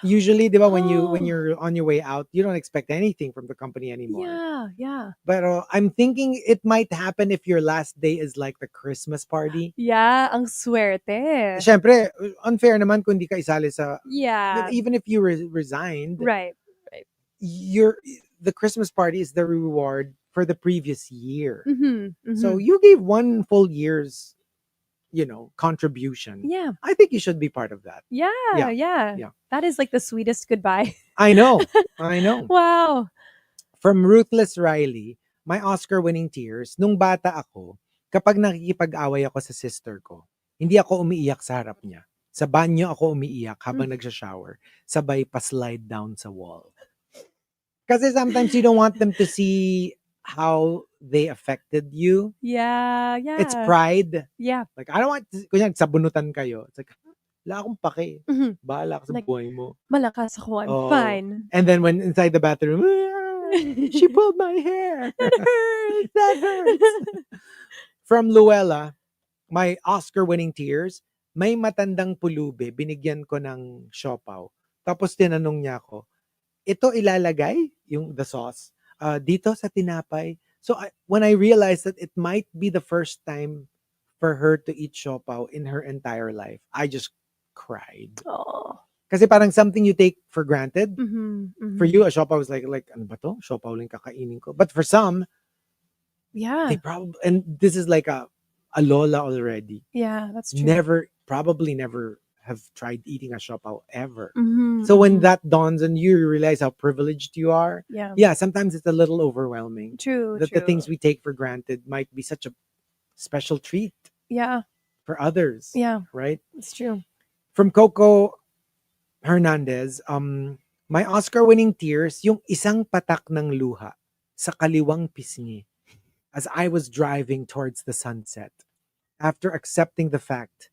Speaker 2: Usually, di ba, when
Speaker 3: Oh.
Speaker 2: you're on your way out, you don't expect anything from the company anymore.
Speaker 3: Yeah, yeah.
Speaker 2: But I'm thinking it might happen if your last day is like the Christmas party.
Speaker 3: Yeah, ang swerte.
Speaker 2: Siyempre, unfair naman kung di ka isali sa...
Speaker 3: Yeah.
Speaker 2: Even if you resigned,
Speaker 3: Right.
Speaker 2: the Christmas party is the reward for the previous year.
Speaker 3: Mm-hmm.
Speaker 2: So you gave one full year's, contribution.
Speaker 3: Yeah.
Speaker 2: I think you should be part of that.
Speaker 3: Yeah.
Speaker 2: Yeah.
Speaker 3: That is like the sweetest goodbye.
Speaker 2: I know.
Speaker 3: Wow.
Speaker 2: From Ruthless Riley, my Oscar-winning tears, nung bata ako, kapag nakikipag-away ako sa sister ko, hindi ako umiiyak sa harap niya. Sa banyo ako umiiyak habang nagsha-shower, sabay pa-slide down sa wall. Kasi sometimes you don't want them to see how they affected you.
Speaker 3: Yeah.
Speaker 2: It's pride.
Speaker 3: Yeah.
Speaker 2: Like, I don't want, kunyari, sabunutan kayo. It's like, wala akong pake.
Speaker 3: Mhm.
Speaker 2: Bahala ka sa
Speaker 3: Like,
Speaker 2: buhay mo.
Speaker 3: Malakas ako. I'm
Speaker 2: Oh.
Speaker 3: fine.
Speaker 2: And then when inside the bathroom, she pulled my hair. That hurts. From Luella, my Oscar-winning tears, may matandang pulube, binigyan ko ng siopaw. Tapos tinanong niya ako, ito ilalagay, the sauce, dito sa tinapay. So when I realized that it might be the first time for her to eat siopaw in her entire life, I just cried.
Speaker 3: Oh.
Speaker 2: Kasi parang something you take for granted.
Speaker 3: Mm-hmm.
Speaker 2: For you, a siopaw was like, ano ba to? Siopaw lang kakainin ko. But for some,
Speaker 3: yeah,
Speaker 2: they probably, and this is like a lola already.
Speaker 3: Yeah, that's true.
Speaker 2: Probably never have tried eating a siopaw ever.
Speaker 3: Mm-hmm.
Speaker 2: So when that dawns on you, you realize how privileged you are.
Speaker 3: Yeah.
Speaker 2: Sometimes it's a little overwhelming.
Speaker 3: True.
Speaker 2: That the things we take for granted might be such a special treat.
Speaker 3: Yeah.
Speaker 2: For others.
Speaker 3: Yeah.
Speaker 2: Right?
Speaker 3: It's true.
Speaker 2: From Coco Hernandez, my Oscar-winning tears, yung isang patak ng luha sa kaliwang pisngi as I was driving towards the sunset after accepting the fact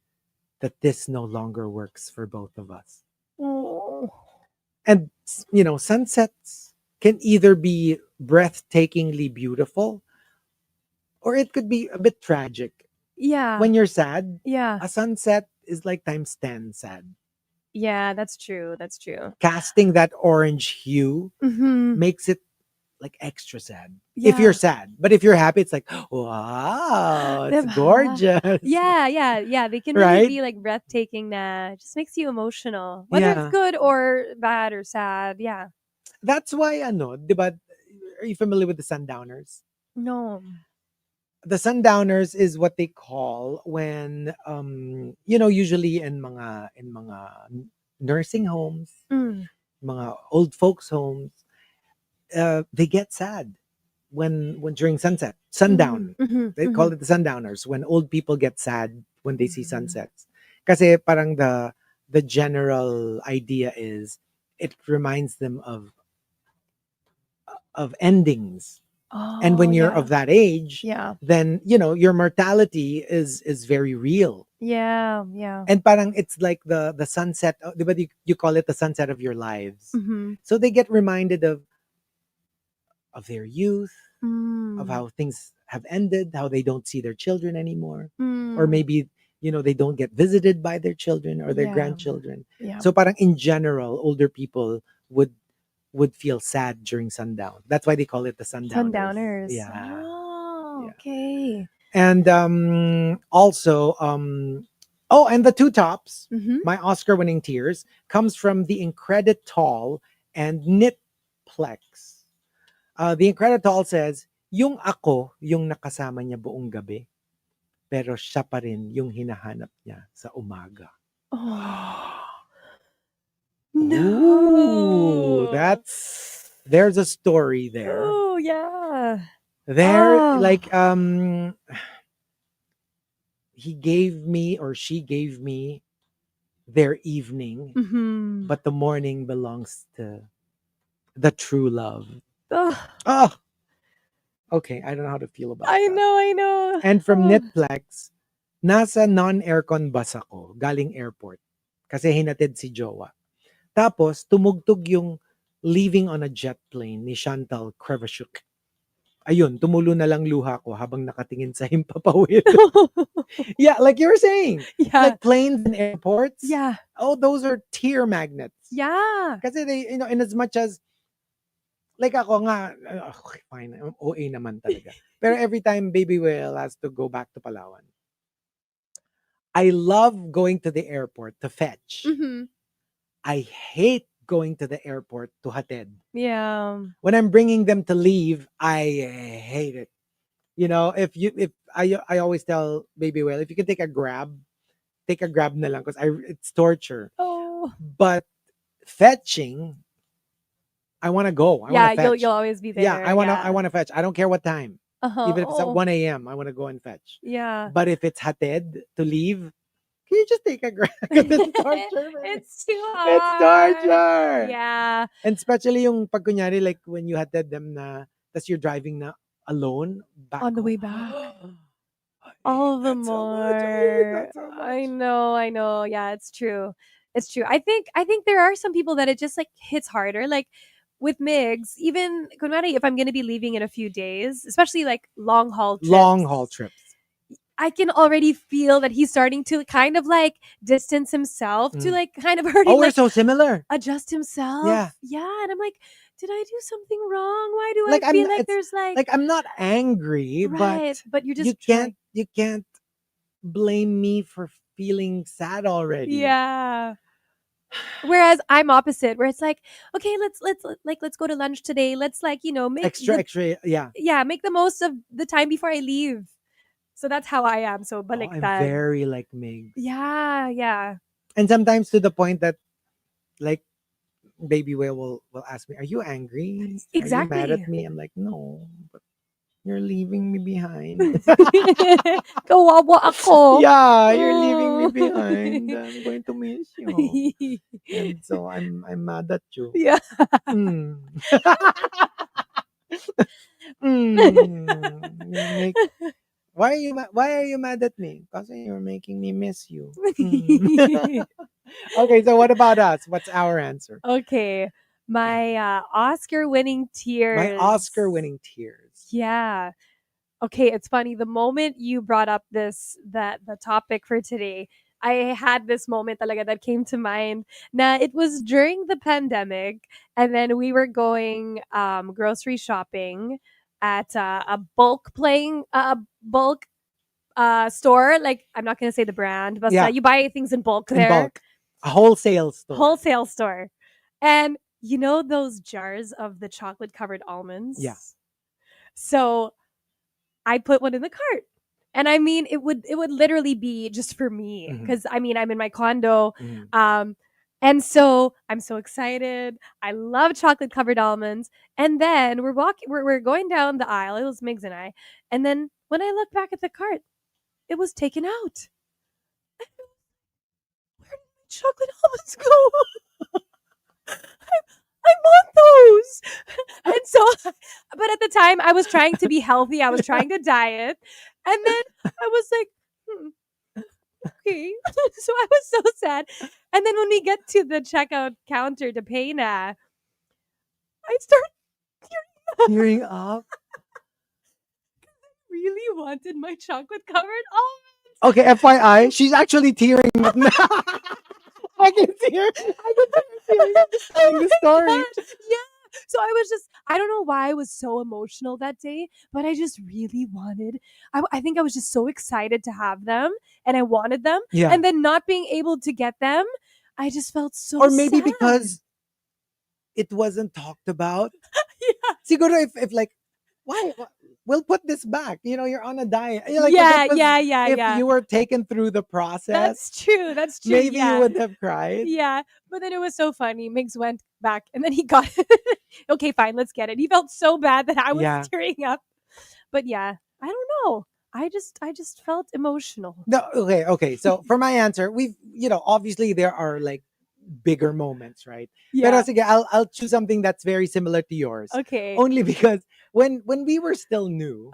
Speaker 2: that this no longer works for both of us.
Speaker 3: Oh.
Speaker 2: And, sunsets can either be breathtakingly beautiful or it could be a bit tragic.
Speaker 3: Yeah.
Speaker 2: When you're sad,
Speaker 3: Yeah.
Speaker 2: a sunset is like times 10 sad.
Speaker 3: Yeah, that's true.
Speaker 2: Casting that orange hue
Speaker 3: Mm-hmm.
Speaker 2: makes it like extra sad. If you're sad. But if you're happy, it's like, wow, it's
Speaker 3: Diba?
Speaker 2: gorgeous.
Speaker 3: Yeah. They can really be like breathtaking na. Just makes you emotional. Whether it's good or bad or sad. Yeah.
Speaker 2: That's why, diba, are you familiar with the sundowners?
Speaker 3: No.
Speaker 2: The sundowners is what they call when, usually in mga nursing homes, mga old folks homes, they get sad when during sundown. They call it the sundowners, when old people get sad when they see sunsets. Kasi parang the general idea is it reminds them of endings.
Speaker 3: Oh,
Speaker 2: and when you're of that age, then your mortality is very real.
Speaker 3: Yeah.
Speaker 2: And parang it's like the sunset, but you call it the sunset of your lives. So they get reminded of their youth, of how things have ended, how they don't see their children anymore, or maybe they don't get visited by their children or their grandchildren. So parang in general, older people would feel sad during sundown. That's why they call it the sundowners. Yeah.
Speaker 3: Oh, okay.
Speaker 2: And also, and the two tops, my Oscar-winning tears, comes from the Increditol and Knitplex. The Increditol says, yung ako, yung nakasama niya buong gabi, pero siya pa rin yung hinahanap niya sa umaga.
Speaker 3: Oh.
Speaker 2: No. Ooh, there's a story there.
Speaker 3: Oh, yeah.
Speaker 2: He gave me or she gave me their evening, but the morning belongs to the true love. Oh. Okay, I don't know how to feel about that.
Speaker 3: I know.
Speaker 2: And from Knitplex, nasa non-aircon bus ako, galing airport. Kasi hinatid si Jowa. Tapos, tumugtog yung Leaving on a jet plane ni Chantal Krevashuk. Ayun, tumulo na lang luha ko habang nakatingin sa himpapawid. Yeah, like you were saying.
Speaker 3: Yeah.
Speaker 2: Like planes and airports.
Speaker 3: Yeah.
Speaker 2: Oh, those are tear magnets.
Speaker 3: Yeah.
Speaker 2: Kasi they, in as much as, like ako nga, okay, fine, OA naman talaga. Pero every time Baby Whale has to go back to Palawan, I love going to the airport to fetch.
Speaker 3: Mm-hmm.
Speaker 2: I hate going to the airport to hatid.
Speaker 3: Yeah.
Speaker 2: When I'm bringing them to leave, I hate it. If I always tell Baby Whale, if you can take a grab na lang because it's torture.
Speaker 3: Oh.
Speaker 2: But fetching, I want to go. I
Speaker 3: Yeah,
Speaker 2: want to fetch.
Speaker 3: you'll always be there.
Speaker 2: Yeah, I want to fetch. I don't care what time.
Speaker 3: Uh-huh.
Speaker 2: Even if it's at
Speaker 3: Oh.
Speaker 2: 1 a.m., I want to go and fetch.
Speaker 3: Yeah.
Speaker 2: But if it's hatid to leave, can you just take a grab? It's torture. Man.
Speaker 3: It's too hard.
Speaker 2: It's torture.
Speaker 3: Yeah.
Speaker 2: And especially yung pag kunyari, like when you hatid them na, tas you're driving na alone back
Speaker 3: On the
Speaker 2: home.
Speaker 3: way back. All the more. I know. Yeah, it's true. It's true. I think there are some people that it just like hits harder. Like with Migs, even kunwari, if I'm gonna be leaving in a few days, especially like long haul trips. I can already feel that he's starting to kind of like distance himself to like kind of already
Speaker 2: we're
Speaker 3: like
Speaker 2: so similar.
Speaker 3: adjust himself.
Speaker 2: Yeah.
Speaker 3: Yeah. And I'm like, did I do something wrong? Why do
Speaker 2: Like,
Speaker 3: I feel like
Speaker 2: it's
Speaker 3: there's like
Speaker 2: I'm not angry,
Speaker 3: right, but you're just
Speaker 2: you can't blame me for feeling sad already.
Speaker 3: Yeah. Whereas I'm opposite, where it's like, okay, let's go to lunch today. Let's like, make
Speaker 2: extra, yeah.
Speaker 3: Yeah, make the most of the time before I leave. So that's how I am. So
Speaker 2: I'm
Speaker 3: baliktad.
Speaker 2: very like Mig.
Speaker 3: Yeah.
Speaker 2: And sometimes to the point that like Baby Whale will ask me, "Are you angry?
Speaker 3: Exactly.
Speaker 2: Are you mad at me?" I'm like, "No, but you're leaving me behind."
Speaker 3: Kawawa ako.
Speaker 2: Yeah, you're leaving me behind. I'm going to miss you. And so I'm mad at you.
Speaker 3: Yeah.
Speaker 2: Why are you mad at me? Because you're making me miss you. Okay, so what about us? What's our answer?
Speaker 3: Okay. My Oscar-winning tears.
Speaker 2: My Oscar-winning tears.
Speaker 3: Yeah. Okay, it's funny. The moment you brought up the topic for today, I had this moment talaga that came to mind. Na it was during the pandemic, and then we were going grocery shopping at a bulk store. Like, I'm not gonna say the brand, but you buy things in bulk there.
Speaker 2: In bulk. A wholesale
Speaker 3: store. And you know those jars of the chocolate covered almonds?
Speaker 2: Yeah.
Speaker 3: So I put one in the cart. And I mean, it would literally be just for me because I'm in my condo. And so I'm so excited. I love chocolate covered almonds. And then we're going down the aisle. It was Migs and I. And then when I look back at the cart, it was taken out. Where did my chocolate almonds go? I want those. And so, but at the time I was trying to be healthy. I was trying to diet. And then I was like, okay. So I was so sad. And then when we get to the checkout counter to pay na, I start
Speaker 2: tearing up.
Speaker 3: I really wanted my chocolate covered almonds.
Speaker 2: Okay, FYI, she's actually tearing up now. I can see her telling the story.
Speaker 3: God. Yeah. So I don't know why I was so emotional that day, but I just really wanted, I think I was just so excited to have them and I wanted them.
Speaker 2: Yeah.
Speaker 3: And then not being able to get them, I just felt so
Speaker 2: Or maybe
Speaker 3: sad.
Speaker 2: because it wasn't talked about.
Speaker 3: Yeah.
Speaker 2: Siguro if like, why? We'll put this back. You're on a diet. Like, if you were taken through the process.
Speaker 3: That's true.
Speaker 2: Maybe you would have cried.
Speaker 3: Yeah. But then it was so funny. Migs went back and then he got okay, fine, let's get it. He felt so bad that I was tearing up. But yeah, I don't know. I just felt emotional.
Speaker 2: No, okay. So for my answer, we've obviously there are like bigger moments, right?
Speaker 3: Yeah.
Speaker 2: Pero sige, I'll choose something that's very similar to yours.
Speaker 3: Okay.
Speaker 2: Only because when we were still new,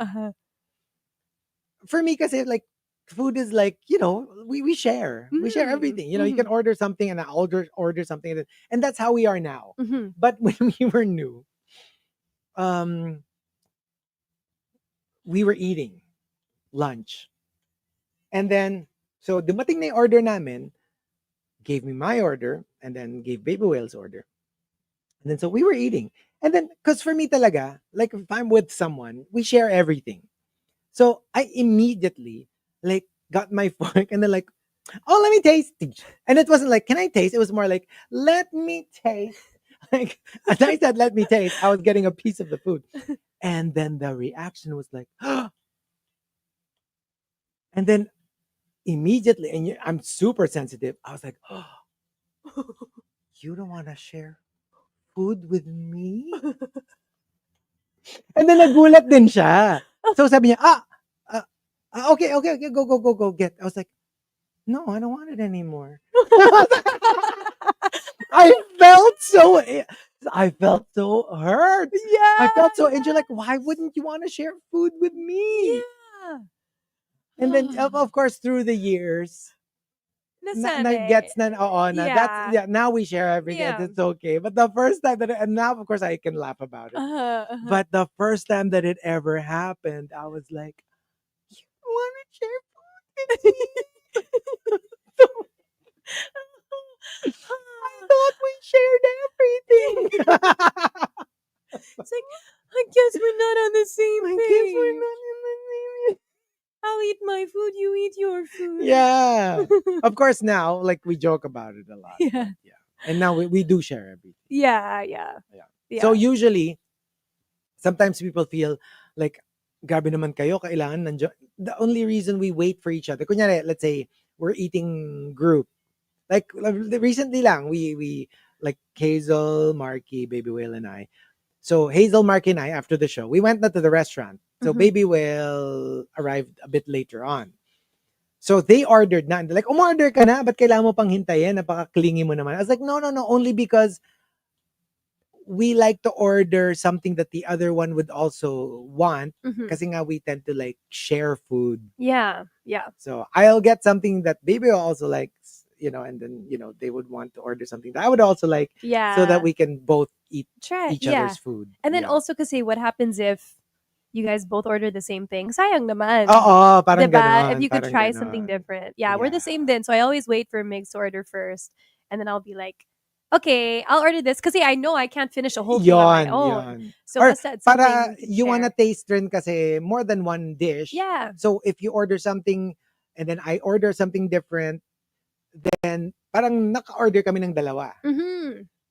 Speaker 2: for me kasi like food is like, we share. We share everything. You can order something and I order something, and that's how we are now.
Speaker 3: Mm-hmm.
Speaker 2: But when we were new, we were eating lunch. And then, so dumating na yung order namin, gave me my order, and then gave Baby Whale's order. And then so we were eating. And then, because for me talaga, like if I'm with someone, we share everything. So I immediately like got my fork and then like, oh, let me taste. And it wasn't like, can I taste? It was more like, let me taste. Like, as I said, let me taste, I was getting a piece of the food. And then the reaction was like, and then immediately, and I'm super sensitive. I was like, oh, you don't want to share food with me? And then nagulat din siya. So sabi niya, okay, go, get. I was like, no, I don't want it anymore. I felt so hurt.
Speaker 3: Yeah.
Speaker 2: I felt so injured. Like, why wouldn't you want to share food with me?
Speaker 3: Yeah.
Speaker 2: And then, of course, through the years, gets na, that's, now we share everything.
Speaker 3: Yeah.
Speaker 2: It's okay. But the first time and now, of course, I can laugh about it. But the first time that it ever happened, I was like, you want to share food with me? I thought we shared everything.
Speaker 3: It's like, I guess we're not on the same
Speaker 2: I
Speaker 3: page.
Speaker 2: guess we're not in the same.
Speaker 3: I'll eat my food, you eat your food.
Speaker 2: Yeah. Of course, now, like, we joke about it a lot.
Speaker 3: Yeah.
Speaker 2: And now we do share everything.
Speaker 3: Yeah.
Speaker 2: So usually, sometimes people feel like, grabe naman kayo, kailangan nandiyo. The only reason we wait for each other, kunyari, let's say, we're eating group. Like, recently lang, we like Hazel, Marky, Baby Whale, and I. So Hazel, Marky, and I, after the show, we went na to the restaurant. So Baby Whale arrived a bit later on. So they ordered na. And they're like, umorder ka na? Ba't kailangan mo pang hintayin? Napaka-clingy mo naman. I was like, no. Only because we like to order something that the other one would also want. Kasi nga we tend to like share food.
Speaker 3: Yeah.
Speaker 2: So I'll get something that Baby also likes, and then, they would want to order something that I would also like.
Speaker 3: Yeah.
Speaker 2: So that we can both eat each
Speaker 3: Yeah.
Speaker 2: other's food.
Speaker 3: And then also kasi what happens if you guys both order the same thing? Sayang naman.
Speaker 2: Oo, parang
Speaker 3: diba?
Speaker 2: ganon.
Speaker 3: If you could
Speaker 2: parang
Speaker 3: try
Speaker 2: ganon.
Speaker 3: something different. Yeah, we're the same then. So I always wait for Migs to order first. And then I'll be like, okay, I'll order this. Kasi I know I can't finish a whole thing on my own.
Speaker 2: Yon.
Speaker 3: So
Speaker 2: Or
Speaker 3: basta it's something
Speaker 2: para
Speaker 3: we can
Speaker 2: you wanna
Speaker 3: share.
Speaker 2: taste rin kasi more than one dish.
Speaker 3: Yeah.
Speaker 2: So if you order something and then I order something different, then parang naka-order kami ng dalawa.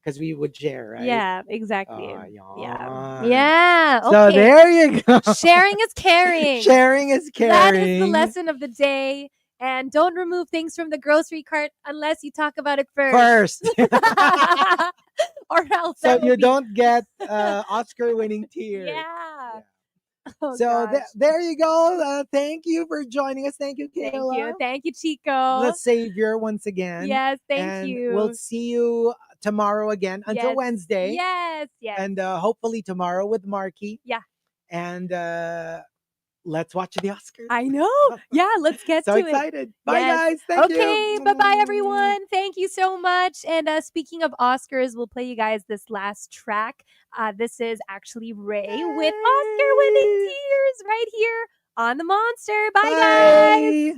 Speaker 2: Because we would share, right?
Speaker 3: Yeah, exactly.
Speaker 2: Yon.
Speaker 3: Yeah. Okay.
Speaker 2: So there you go.
Speaker 3: Sharing is caring.
Speaker 2: Sharing is caring.
Speaker 3: That is the lesson of the day. And don't remove things from the grocery cart unless you talk about it first. Or else.
Speaker 2: So you don't get Oscar-winning tears.
Speaker 3: Yeah.
Speaker 2: Oh, so there you go. Thank you for joining us. Thank you, Kayla.
Speaker 3: Thank you, Chico.
Speaker 2: The savior once again.
Speaker 3: Yes, thank you.
Speaker 2: We'll see you tomorrow again until Wednesday.
Speaker 3: Yes.
Speaker 2: And hopefully tomorrow with Marky.
Speaker 3: Yeah.
Speaker 2: And let's watch the Oscars.
Speaker 3: I know. Yeah, let's get
Speaker 2: so
Speaker 3: to
Speaker 2: excited.
Speaker 3: it.
Speaker 2: Bye, guys. Thank you.
Speaker 3: Okay, bye-bye, everyone. Thank you so much. And speaking of Oscars, we'll play you guys this last track. This is actually Ray with Oscar-winning tears right here on the Monster. Bye, guys.